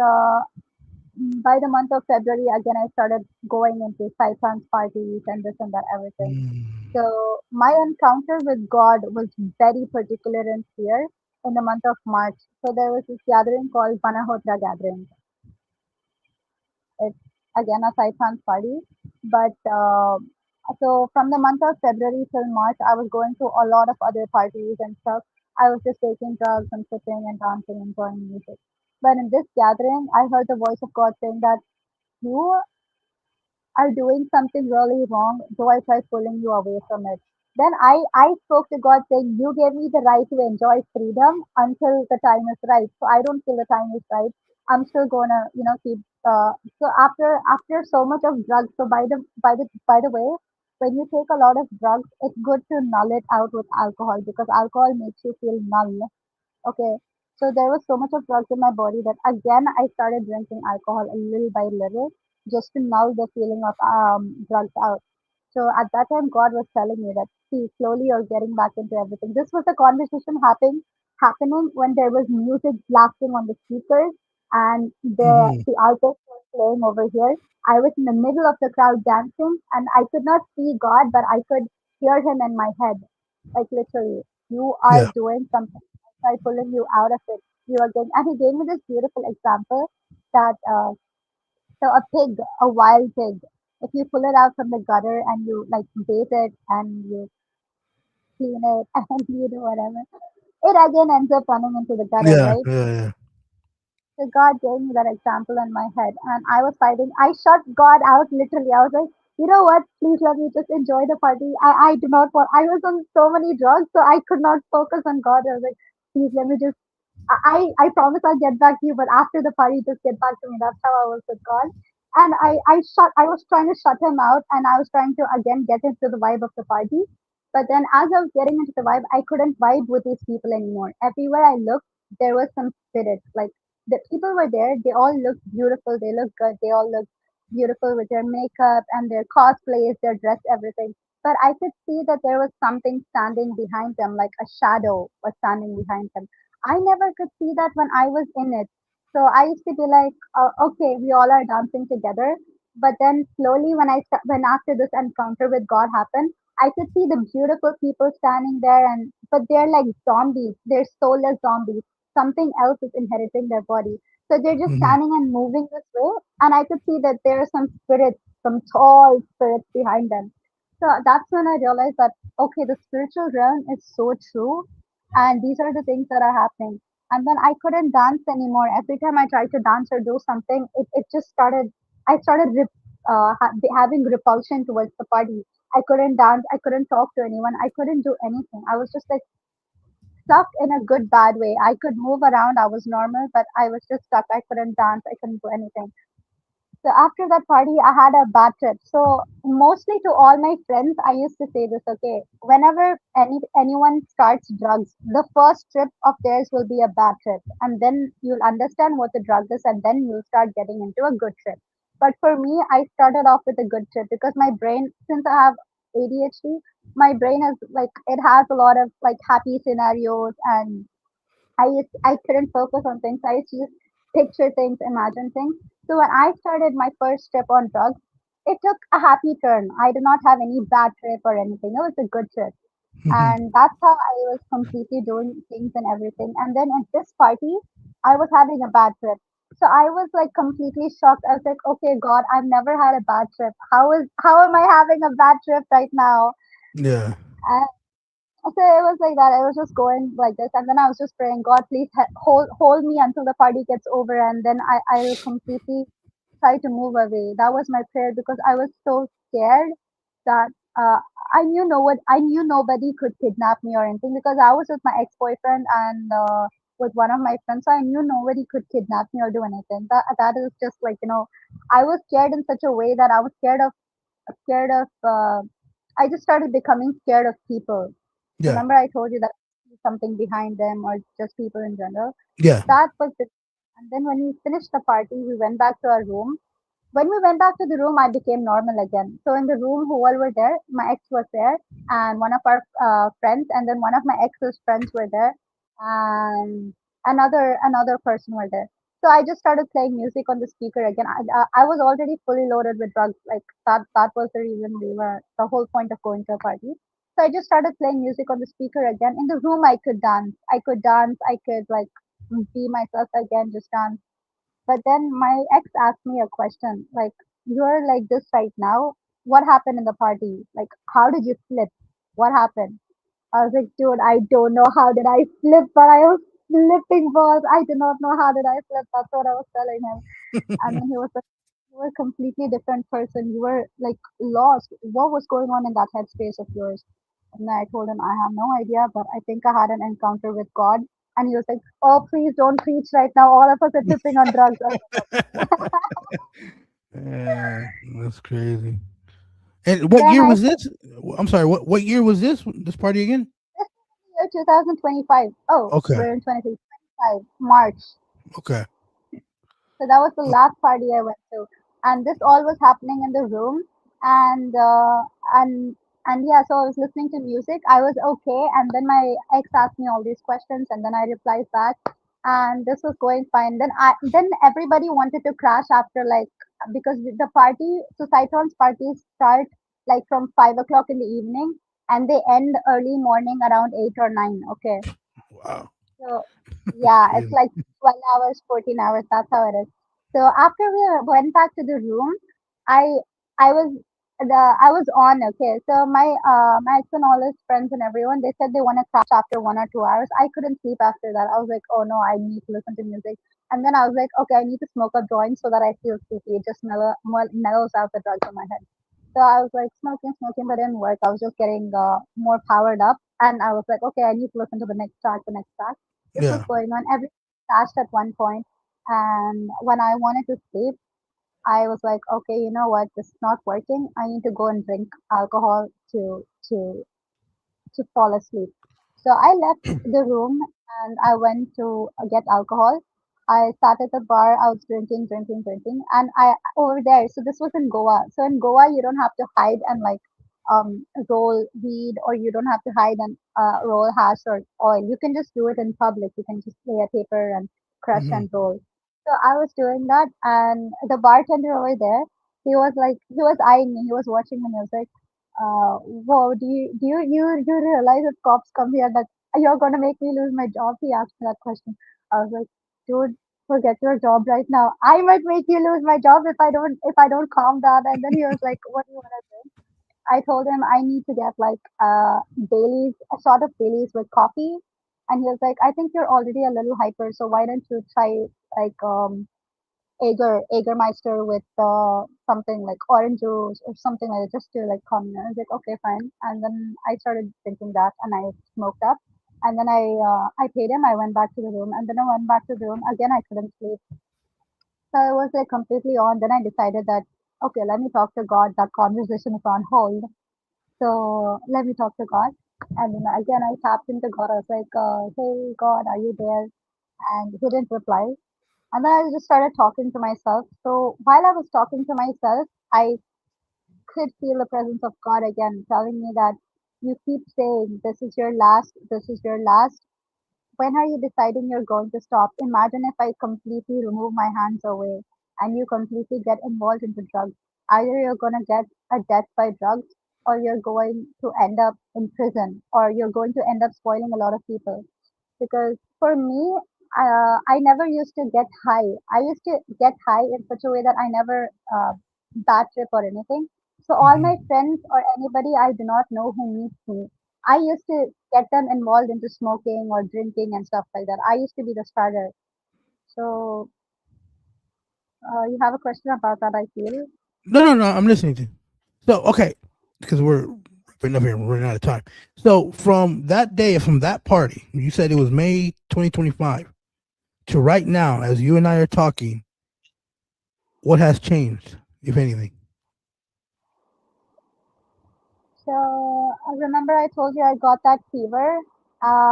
by the month of February, again, I started going into Saitan's parties and this and that, everything. Mm. So my encounter with God was very particular and clear in the month of March. So there was this gathering called Panahotra gathering. It's again a Saitan's party, but so from the month of February till March, I was going to a lot of other parties and stuff. I was just taking drugs and sitting and dancing, enjoying music. But in this gathering, I heard the voice of God saying that you are doing something really wrong, do I try pulling you away from it? Then I spoke to God saying, you gave me the right to enjoy freedom until the time is right. So I don't feel the time is right. I'm still gonna, keep so after so much of drugs, so by the way, when you take a lot of drugs, it's good to null it out with alcohol because alcohol makes you feel numb. Okay. So there was so much of drugs in my body that again I started drinking alcohol a little by little just to null the feeling of drugs out. So at that time God was telling me that see slowly you're getting back into everything. This was the conversation happening when there was music blasting on the speakers and Mhm. the artist was playing over here. I was in the middle of the crowd dancing and I could not see God but I could hear him in my head. Like literally. You are Yeah. doing something by pulling you out of it. You are getting, and he gave me this beautiful example that so a pig, a wild pig, if you pull it out from the gutter and you like bathe it and you clean it and you do whatever, it again ends up running into the gutter, Yeah. right? Yeah. Yeah. So God gave me that example in my head, and I was fighting. I shut God out literally. I was like, you know what? Please let me just enjoy the party. I do not want. I was on so many drugs, so I could not focus on God. I was like, please let me just I promise I'll get back to you, but after the party, just get back to me. That's how I was with God. And I was trying to shut him out and I was trying to again get into the vibe of the party. But then as I was getting into the vibe, I couldn't vibe with these people anymore. Everywhere I looked, there was some spirit. Like the people were there, they all looked beautiful, they looked good, they all looked beautiful with their makeup and their cosplays, their dress, everything. But I could see that there was something standing behind them, like a shadow was standing behind them. I never could see that when I was in it. So I used to be like, okay, we all are dancing together. But then slowly, when after this encounter with God happened, I could see the beautiful people standing there, and but they're like zombies. They're soulless zombies. Something else is inheriting their body. So they're just Mhm. standing and moving this way, and I could see that there are some spirits, some tall spirits behind them. So that's when I realized that okay, the spiritual realm is so true and these are the things that are happening. And then I couldn't dance anymore. Every time I tried to dance or do something, it just started. I started having repulsion towards the party. I couldn't dance. I couldn't talk to anyone. I couldn't do anything. I was just like stuck in a good bad way. I could move around. I was normal, but I was just stuck. I couldn't dance. I couldn't do anything. So after that party, I had a bad trip. So mostly to all my friends, I used to say this. Okay, whenever anyone starts drugs, the first trip of theirs will be a bad trip, and then you'll understand what the drug is, and then you'll start getting into a good trip. But for me, I started off with a good trip because my brain, since I have ADHD, my brain is like it has a lot of like happy scenarios and I couldn't focus on things. I used to just picture things, imagine things. So when I started my first trip on drugs, it took a happy turn. I did not have any bad trip or anything. It was a good trip. Mhm. And that's how I was completely doing things and everything. And then at this party, I was having a bad trip. So I was like completely shocked. I was like, okay, God, I've never had a bad trip. How am I having a bad trip right now? Yeah. So it was like that. I was just going like this, and then I was just praying, God, please hold me until the party gets over, and then I'll completely try to move away. That was my prayer because I was so scared that I knew nobody could kidnap me or anything because I was with my ex boyfriend and with one of my friends. So I knew nobody could kidnap me or do anything. That is just like, I was scared in such a way that I was scared of. I just started becoming scared of people. Yeah. Remember, I told you that something behind them or just people in general. Yeah. That was the. And then when we finished the party, we went back to our room. When we went back to the room, I became normal again. So in the room, who all were there? My ex was there, and one of our friends, and then one of my ex's friends were there, and another person were there. So I just started playing music on the speaker again. I was already fully loaded with drugs. Like that was the reason we were the whole point of going to a party. So I just started playing music on the speaker again. In the room, I could dance. I could dance. I could like be myself again, just dance. But then my ex asked me a question like, "You're like this right now. What happened in the party? Like, how did you flip? What happened?" I was like, "Dude, I don't know how did I flip, but I was flipping balls. I do not know how did I flip." That's what I was telling him. And then he was like, "You were a completely different person. You were like lost. What was going on in that headspace of yours?" And then I told him, "I have no idea, but I think I had an encounter with God." And he was like, "Oh, please don't preach right now. All of us are tripping on drugs." I was like, "Okay." Yeah, that's crazy. And what Then year I was this? I'm sorry. What year was this party again? this is the year 2025. Oh, Okay. we're in 2025, March. Okay. So that was the Oh, last party I went to, and this all was happening in the room, and and yeah. So I was listening to music. I was okay, and then my ex asked me all these questions, and then I replied back, and this was going fine. Then everybody wanted to crash after like because the party, so Cytron's parties start like from 5 o'clock in the evening, and they end early morning around 8 or 9. Okay, wow. so That's yeah, it's crazy. like 12 hours, 14 hours. That's how it is. So after we went back to the room, I I was I was on. Okay, so my ex and all his friends and everyone, they said they want to crash after 1 or 2 hours. I couldn't sleep after that. I was like, oh no, I need to listen to music. And then I was like, okay, I need to smoke a joint so that I feel sleepy. It just mellows out the drugs in my head. So I was like smoking, but it didn't work. I was just getting more powered up, and I was like, okay, I need to listen to the next track, the next track. This was Yeah. going on. Everything crashed at one point, and when I wanted to sleep, I was like, okay, you know what? This is not working. I need to go and drink alcohol to fall asleep. So I left the room and I went to get alcohol. I sat at the bar. I was drinking, and I over there. So this was in Goa. So in Goa, you don't have to hide and like roll weed, or you don't have to hide and roll hash or oil. You can just do it in public. You can just lay a paper and crush Hmm. and roll. So I was doing that, and the bartender over there, he was eyeing me. He was watching me. And he was like, "Whoa, do you realize if cops come here that you're gonna make me lose my job?" He asked me that question. I was like, "Dude, forget your job right now. I might make you lose my job if I don't calm down." And then he was like, "What do you wanna do?" I told him I need to get like Bailey's, a shot of Bailey's with coffee. And he was like, "I think you're already a little hyper, so why don't you try like Jägermeister with something like orange juice or something like that, just to like calm me." I was like, "Okay, fine." And then I started drinking that, and I smoked up. And then I paid him. I went back to the room, and then I went back to the room again. I couldn't sleep, so I was like completely on. Then I decided that, okay, let me talk to God. That conversation is on hold, so let me talk to God. And then again, I tapped into God. I was like, "Hey God, are you there?" And he didn't reply. And then I just started talking to myself. So while I was talking to myself, I could feel the presence of God again telling me that you keep saying, "This is your last, this is your last." When are you deciding you're going to stop? Imagine if I completely remove my hands away and you completely get involved into drugs. Either you're going to get a death by drugs, or you're going to end up in prison, or you're going to end up spoiling a lot of people. Because for me, I never used to get high. I used to get high in such a way that I never bad trip or anything. So all my Hmm. friends or anybody I do not know who meets me, I used to get them involved into smoking or drinking and stuff like that. I used to be the starter. So you have a question about that? I feel. No. I'm listening to you. So okay, because we're wrapping up here, we're running out of time. So from that day, from that party, you said it was May 2025. to right now, as you and I are talking, what has changed, if anything? So I remember I told you I got that fever.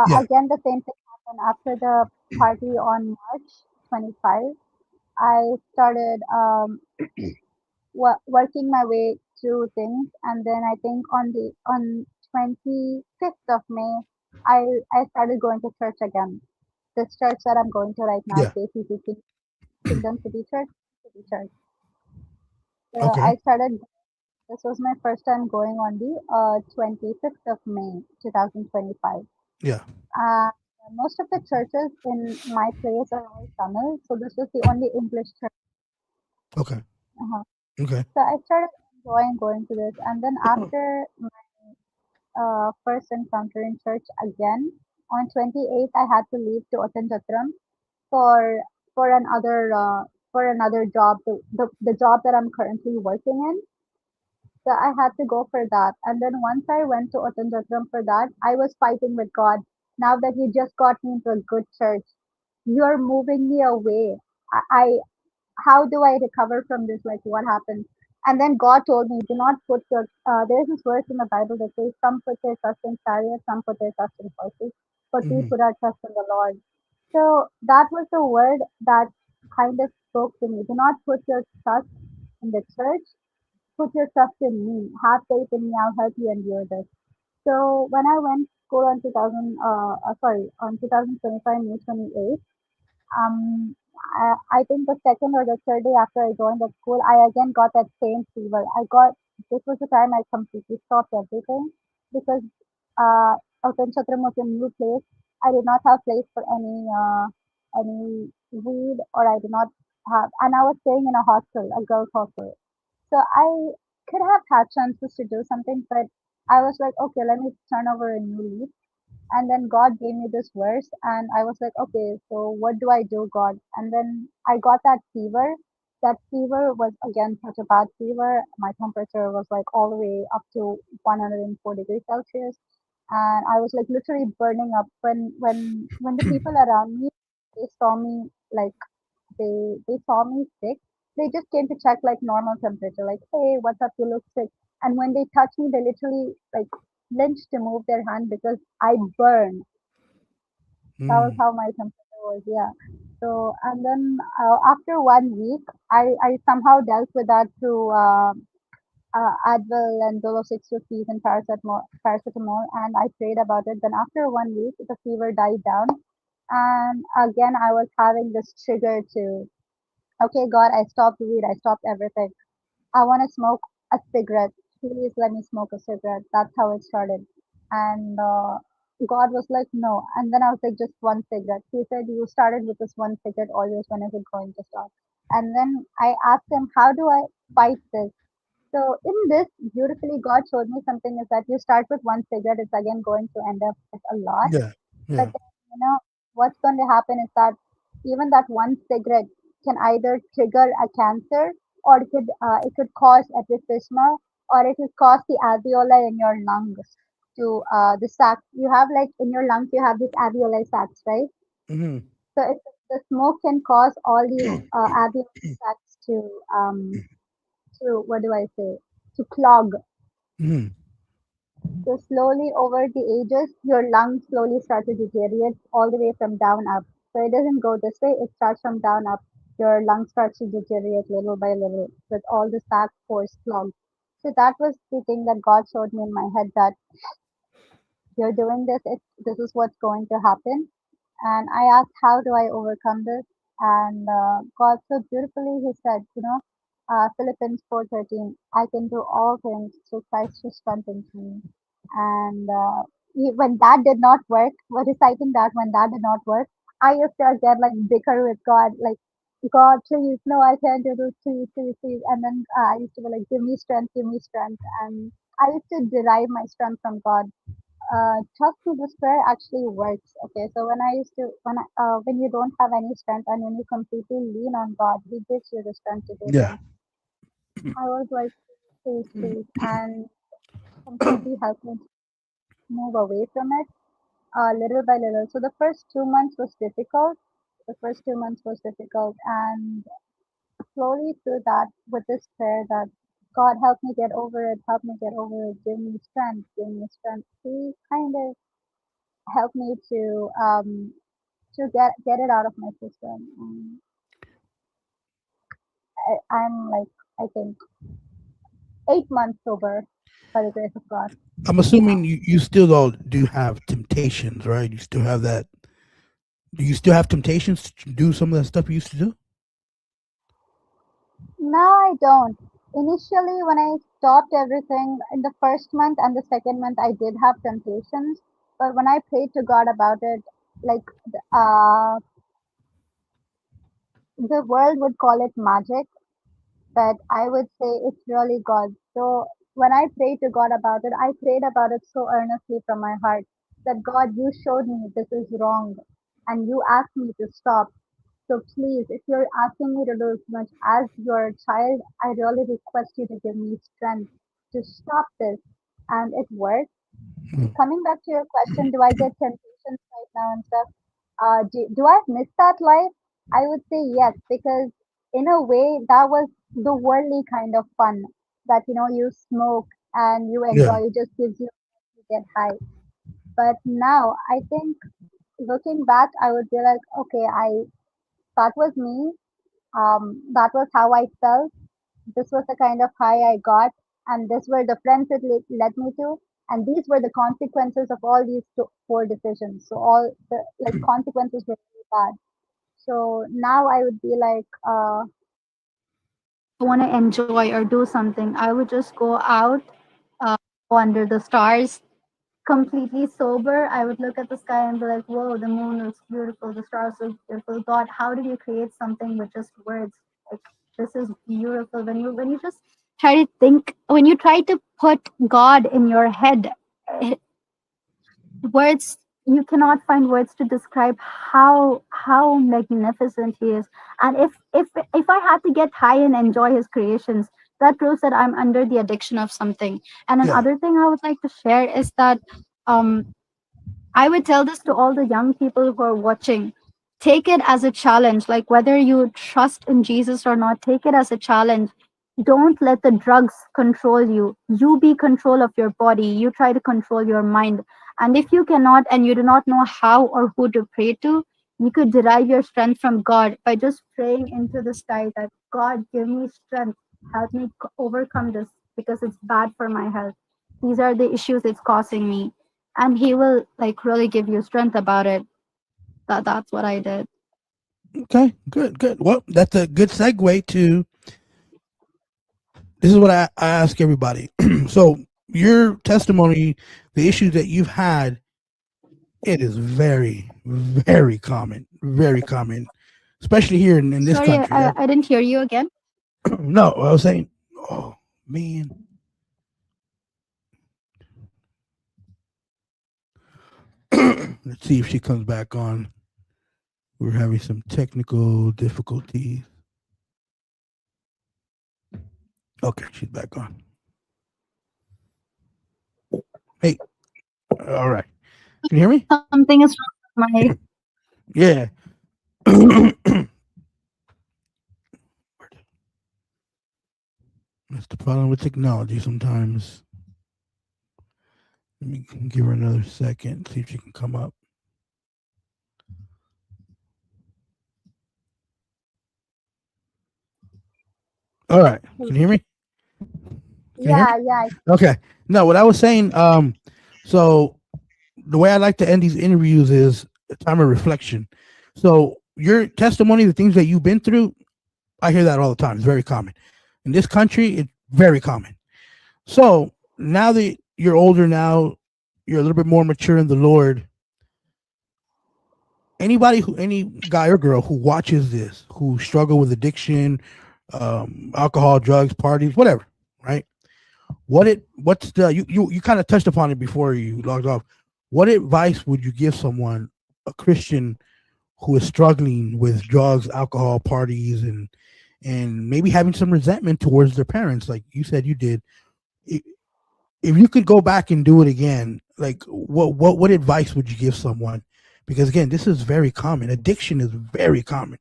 Yeah, Again, the same thing happened after the party on March 25. I started working my way through things, and then I think on 25th of May, I started going to church again. This church that I'm going to right now, yeah. KCC Kingdom City Church. City Church. So Okay. I started. This was my first time going on the 25th of May 2025. Yeah. Uh, Most of the churches in my place are all Tamil, so this was the only English church. Okay. Uh-huh. Okay. So I started enjoying going to this, and then after my first encounter in church again on 28th, I had to leave to Ottanjatram for for another job, the job that I'm currently working in. So I had to go for that. And then once I went to Ottanjatram for that, I was fighting with God. Now that you just got me into a good church, you're moving me away. I how do I recover from this? Like what happened? And then God told me, do not put your there's this verse in the Bible that says, some put their trust in chariots, some put their trust in horses, but we Hmm. put our trust in the Lord. So that was the word that kind of spoke to me. Do not put your trust in the church, put your trust in me. Have faith in me. I'll help you endure this. So when I went school on 2025 May 28th, I think the second or the third day after I joined the school, I again got that same fever. This was the time I completely stopped everything because Chatram was a new place. I did not have place for any weed, or I did not have, and I was staying in a hostel, a girls' hostel. So I could have had chances to do something, but I was like, okay, let me turn over a new leaf. And then God gave me this verse, and I was like, okay, so what do I do, God? And then I got that fever. That fever was again such a bad fever. My temperature was like all the way up to 104 degrees Celsius, and I was like literally burning up. When the people around me, they saw me like they saw me sick. They just came to check like normal temperature, like, hey, what's up? You look sick. And when they touched me, they literally like flinched to move their hand because I burned. That was Mm. how my temperature was. Yeah. So and then after 1 week, I somehow dealt with that through Advil and Dolo 650s and paracetamol, and I prayed about it. Then after 1 week, the fever died down, and again I was having this trigger to, okay, God, I stopped weed, I stopped everything. I want to smoke a cigarette. Please let me smoke a cigarette. That's how it started. And God was like, no. And then I was like, just one cigarette. He said, you started with this one cigarette always. When is it going to stop? And then I asked him, how do I fight this? So in this, beautifully, God showed me something is that you start with one cigarette, it's again going to end up with a lot. Yeah. But Yeah. then, what's going to happen is that even that one cigarette can either trigger a cancer, or it could cause emphysema, or it could cause the alveoli in your lungs to the sac. You have like in your lungs you have these alveoli sacs, right? Hmm. So the smoke can cause all these alveoli sacs to, what do I say, to clog. Hmm. So slowly over the ages, your lungs slowly start to deteriorate all the way from down up. So it doesn't go this way, it starts from down up. Your lungs starts to deteriorate little by little with all the sac pores clogged. So that was the thing that God showed me in my head, that you're doing this, this is what's going to happen. And I asked, how do I overcome this? And God so beautifully, He said, Philippians 4:13, I can do all things through Christ who strengthens me. And when that did not work, reciting that when that did not work, I used to get like bicker with God, like, God, please, no, I can't do this, please, please, please. And then I used to be like, give me strength, give me strength. And I used to derive my strength from God. Trust me, this prayer actually works. Okay, so when you don't have any strength and when you completely lean on God, He gives you the strength to do Yeah. things. I was like, please, please, and completely helped me move away from it little by little. So the first 2 months was difficult. The first 2 months was difficult, and slowly through that, with this prayer that God help me get over it, help me get over it, give me strength. He kind of helped me to get it out of my system. And I'm like, I think 8 months sober by the grace of God. I'm assuming you still though do have temptations, right? You still have that. Do you still have temptations to do some of that stuff you used to do? Now I don't. Initially, when I stopped everything in the first month and the second month, I did have temptations. But when I prayed to God about it, like the world would call it magic, but I would say it's really God. So when I prayed to God about it, I prayed about it so earnestly from my heart that God, you showed me this is wrong and you asked me to stop. So please, if you're asking me to do this much as your child, I really request you to give me strength to stop this. And it worked. Coming back to your question, do I get temptations right now and stuff? Do I miss that life? I would say yes, because in a way that was the worldly kind of fun that you smoke and you Yeah. enjoy. It just gives you get high. But now I think looking back, I would be like, okay, I that was me. That was how I felt. This was the kind of high I got, and these were the friends it led me to, and these were the consequences of all these four decisions. So all the consequences were really bad. So now I would be like, want to enjoy or do something, I would just go out, go under the stars, completely sober. I would look at the sky and be like, whoa, the moon looks beautiful, the stars look beautiful. God, how did you create something with just words? Like this is beautiful. When you just try to think, when you try to put God in your head, eh, words you cannot find words to describe how magnificent he is. And if I had to get high and enjoy his creations, that proves that I'm under the addiction of something. And Yeah. another thing I would like to share is that um I would tell this to all the young people who are watching. Take it as a challenge, like whether you trust in Jesus or not, take it as a challenge. Don't let the drugs control you. You be control of your body. You try to control your mind. And if you cannot and you do not know how or who to pray to, you could derive your strength from God by just praying into the sky that God give me strength, help me overcome this because it's bad for my health. These are the issues it's causing me, and he will like really give you strength about it. That's what I did. Okay. Good. Good. Well, that's a good segue to. This is what I ask everybody. So your testimony, the issues that you've had, it is very, very common. Very common, especially here in this Sorry, country. I didn't hear you again. No, I was saying, oh man. Let's see if she comes back on. We're having some technical difficulties. Okay, she's back on. Hey, all right. Can you hear me? Something is wrong with my. Yeah. That's the problem with technology sometimes. Let me give her another second, see if she can come up. All right. Can you hear me? Can you hear me? Yeah. Okay. No, what I was saying, so the way I like to end these interviews is a time of reflection. So your testimony, the things that you've been through, I hear that all the time. It's very common. In this country, it's very common. So now that you're older now, you're a little bit more mature in the Lord. Any guy or girl who watches this, who struggle with addiction, alcohol, drugs, parties, whatever, right? What's the you kind of touched upon it before you logged off. What advice would you give someone, a Christian who is struggling with drugs, alcohol, parties, and maybe having some resentment towards their parents, like you said you did? If you could go back and do it again, like what advice would you give someone? because again, this is very common. Addiction is very common.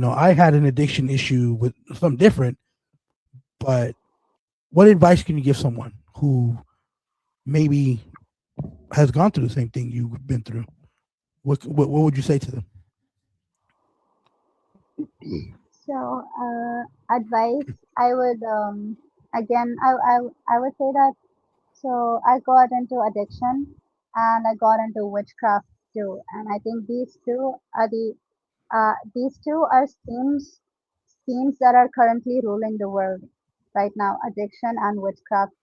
I had an addiction issue with something different, but what advice can you give someone who maybe has gone through the same thing you've been through? What would you say to them? So, advice I would again I would say that so I got into addiction and I got into witchcraft too, and I think these two are schemes that are currently ruling the world right now: addiction and witchcraft.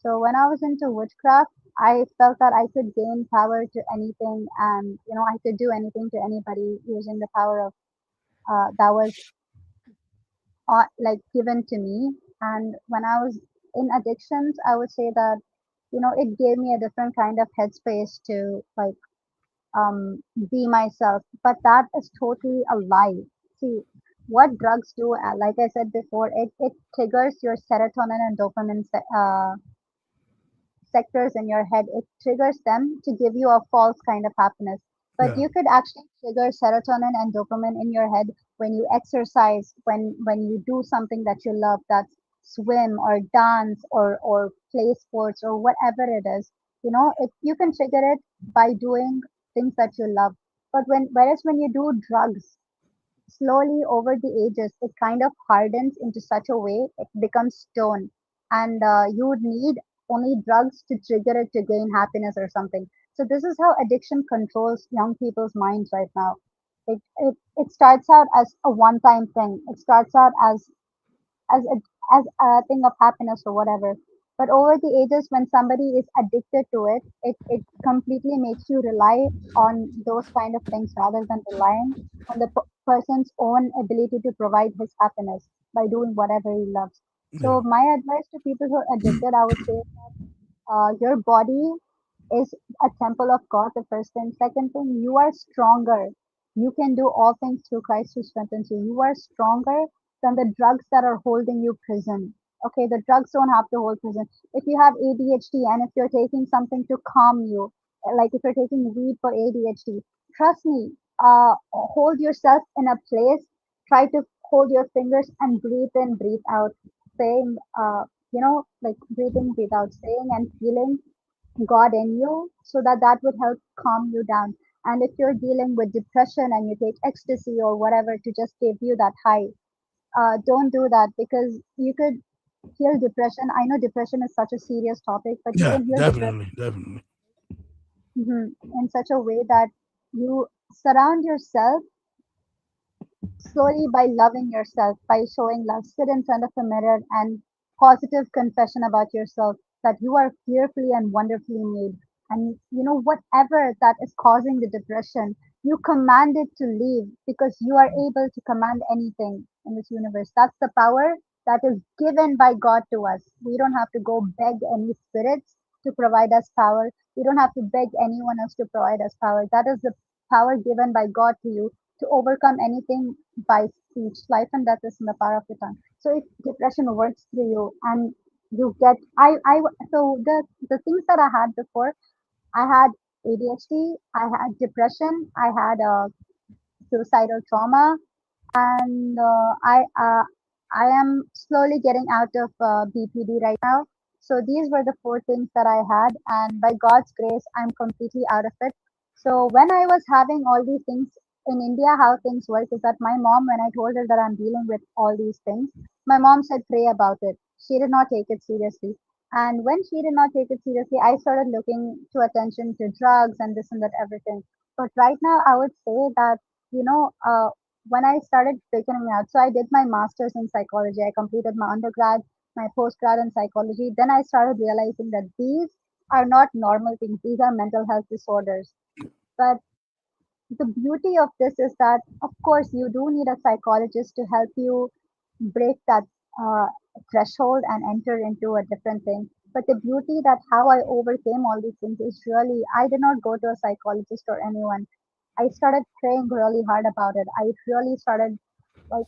So when I was into witchcraft, I felt that I could gain power to anything, and I could do anything to anybody using the power of that was like given to me. And when I was in addictions, I would say that it gave me a different kind of headspace to like be myself. But that is totally a lie. See, what drugs do, like I said before, it triggers your serotonin and dopamine sectors in your head. It triggers them to give you a false kind of happiness. But Yeah, you could actually trigger serotonin and dopamine in your head when you exercise, when you do something that you love, that's swim or dance or play sports or whatever it is. You can trigger it by doing things that you love. But whereas when you do drugs, slowly over the ages, it kind of hardens into such a way it becomes stone, and you would need only drugs to trigger it to gain happiness or something. So this is how addiction controls young people's minds right now. It starts out as a one-time thing. It starts out as a thing of happiness or whatever. But over the ages, when somebody is addicted to it, it completely makes you rely on those kind of things rather than relying on the person's own ability to provide his happiness by doing whatever he loves. yeah, So my advice to people who are addicted, I would say, your body is a temple of God, the first thing. Second thing, you are stronger. You can do all things through Christ who strengthens you. You are stronger than the drugs that are holding you prison. Okay, the drugs don't have to hold prison. If you have ADHD and if you're taking something to calm you, like if you're taking weed for ADHD, trust me, hold yourself in a place, try to hold your fingers and breathe in, breathe out, saying, like breathing, breathe out, saying and feeling God in you so that that would help calm you down. And if you're dealing with depression and you take ecstasy or whatever to just give you that high, don't do that because you could heal depression. I know depression is such a serious topic, but you yeah, can heal depression definitely, definitely. in such a way that you surround yourself slowly by loving yourself, by showing love. Sit in front of the mirror and positive confession about yourself that you are fearfully and wonderfully made. And whatever that is causing the depression, you command it to leave because you are able to command anything in this universe. That's the power that is given by God to us. We don't have to go beg any spirits to provide us power. We don't have to beg anyone else to provide us power. That is the power given by God to you to overcome anything by speech. Life and death is in the power of the tongue. So if depression works through you and you get, so the things that I had before, I had ADHD, I had depression, I had suicidal trauma, and I am slowly getting out of BPD right now. So these were the four things that I had, and by God's grace, I'm completely out of it. So when I was having all these things in India, how things work is that my mom, when I told her that I'm dealing with all these things, my mom said pray about it. She did not take it seriously. And when she did not take it seriously, I started looking to attention to drugs and this and that everything. But right now, I would say that you know, when I started figuring out, so I did my master's in psychology. I completed my undergrad, my postgrad in psychology. Then I started realizing that these are not normal things. These are mental health disorders. But the beauty of this is that, of course, you do need a psychologist to help you break that uh, threshold and enter into a different thing. But the beauty that how I overcame all these things is really, I did not go to a psychologist or anyone. I started praying really hard about it. I really started like,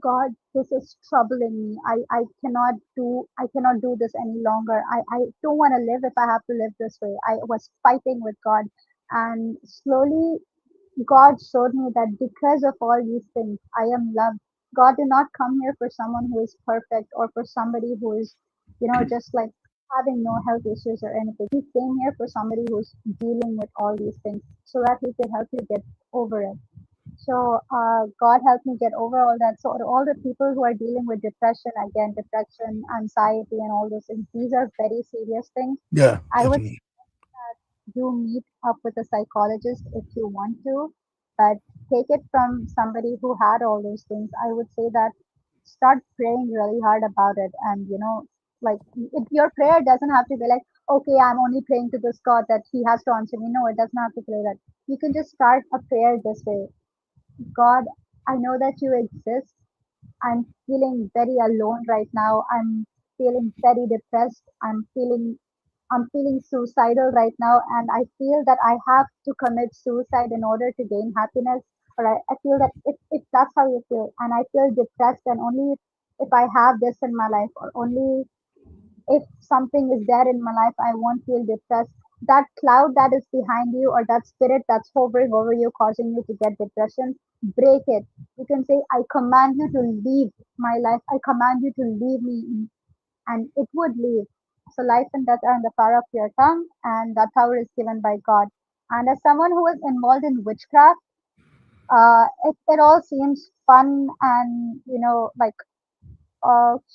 God, this is troubling me. I cannot do this any longer. I don't want to live if I have to live this way. I was fighting with God. And slowly God showed me that because of all these things, I am loved. God did not come here for someone who is perfect or for somebody who is, just like having no health issues or anything. He came here for somebody who's dealing with all these things so that he could help you get over it. So God helped me get over all that. So all the people who are dealing with depression, again, depression, anxiety, and all those things, these are very serious things. Yeah, I would definitely. you meet up with a psychologist if you want to, but take it from somebody who had all those things. I would say that start praying really hard about it, and like your prayer doesn't have to be like, okay, I'm only praying to this God that He has to answer me. No, it doesn't have to pray that. You can just start a prayer this way: God, I know that you exist. I'm feeling very alone right now. I'm feeling very depressed. I'm feeling suicidal right now, and I feel that I have to commit suicide in order to gain happiness. Or I feel that if that's how you feel, and I feel depressed, and only if I have this in my life, or only if something is there in my life, I won't feel depressed. That cloud that is behind you, or that spirit that's hovering over you, causing you to get depression, break it. You can say, I command you to leave my life. I command you to leave me, and it would leave. So life and death are in the power of your tongue, and that power is given by God. And as someone who is involved in witchcraft, it all seems fun and like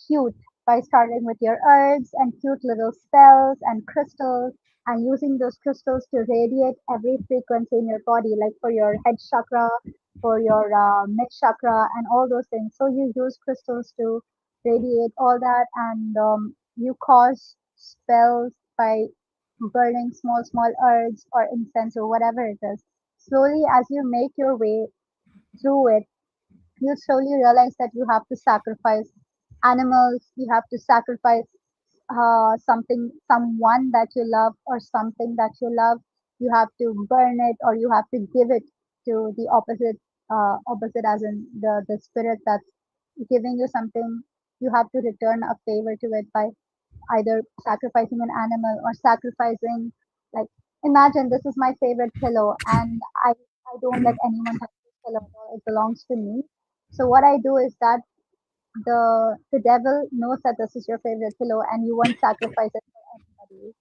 cute by starting with your herbs and cute little spells and crystals, and using those crystals to radiate every frequency in your body, like for your head chakra, for your mid chakra, and all those things. So you use crystals to radiate all that, and you cause spells by burning small, small herbs or incense or whatever it is. Slowly, as you make your way through it, you slowly realize that you have to sacrifice animals, you have to sacrifice someone that you love, or something that you love. You have to burn it, or you have to give it to the opposite, as in the spirit that's giving you something. You have to return a favor to it by either sacrificing an animal or sacrificing, like, imagine this is my favorite pillow, and I don't let anyone touch this pillow. It belongs to me. So what I do is that the devil knows that this is your favorite pillow, and you won't sacrifice it for anybody.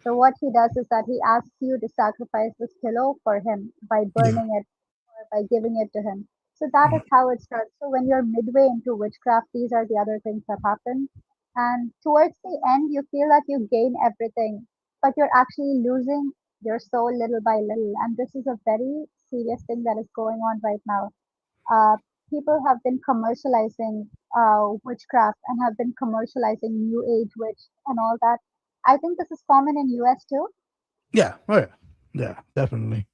So what he does is that he asks you to sacrifice this pillow for him by Yeah, burning it, or by giving it to him. So that is how it starts. So when you're midway into witchcraft, these are the other things that happen. And towards the end, you feel that you gain everything, but you're actually losing your soul little by little. And this is a very serious thing that is going on right now. uh, People have been commercializing witchcraft, and have been commercializing new age witch and all that. I think this is common in US too. yeah, oh yeah, yeah, definitely.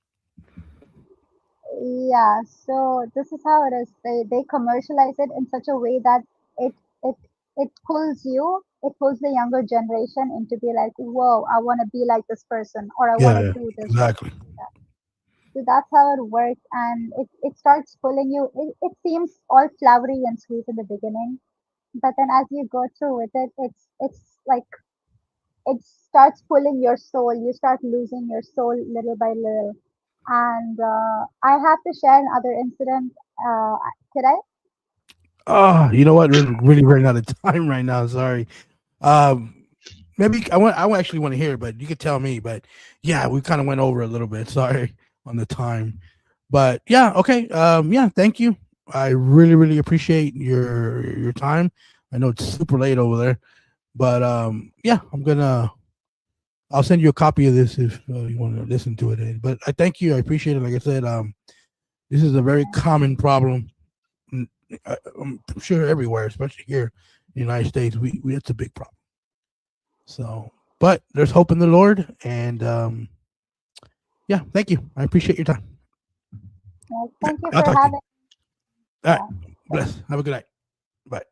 Yeah, so this is how it is. They commercialize it in such a way that it it it pulls the younger generation into be like, whoa, I want to be like this person, or I want Yeah, to yeah, do this, or exactly. do that. So that's how it works, and it starts pulling you. It seems all flowery and sweet in the beginning, but then as you go through with it, it's like it starts pulling your soul. You start losing your soul little by little. And I have to share another incident. uh could I? Oh, you know what? We're really running out of time right now. Sorry. Um, maybe I actually want to hear it, but you could tell me. But yeah, we kind of went over a little bit. Sorry on the time. But yeah, okay. Yeah, thank you. I really appreciate your time. I know it's super late over there, but yeah, I'll send you a copy of this if you want to listen to it. But I thank you. I appreciate it. Like I said, this is a very common problem. I'm sure everywhere, especially here in the United States, we it's a big problem. So, but there's hope in the Lord, and yeah, thank you. I appreciate your time. Yes, Okay, thank you I'll for talk to you. having. All right, Yeah. bless. Have a good night. Bye.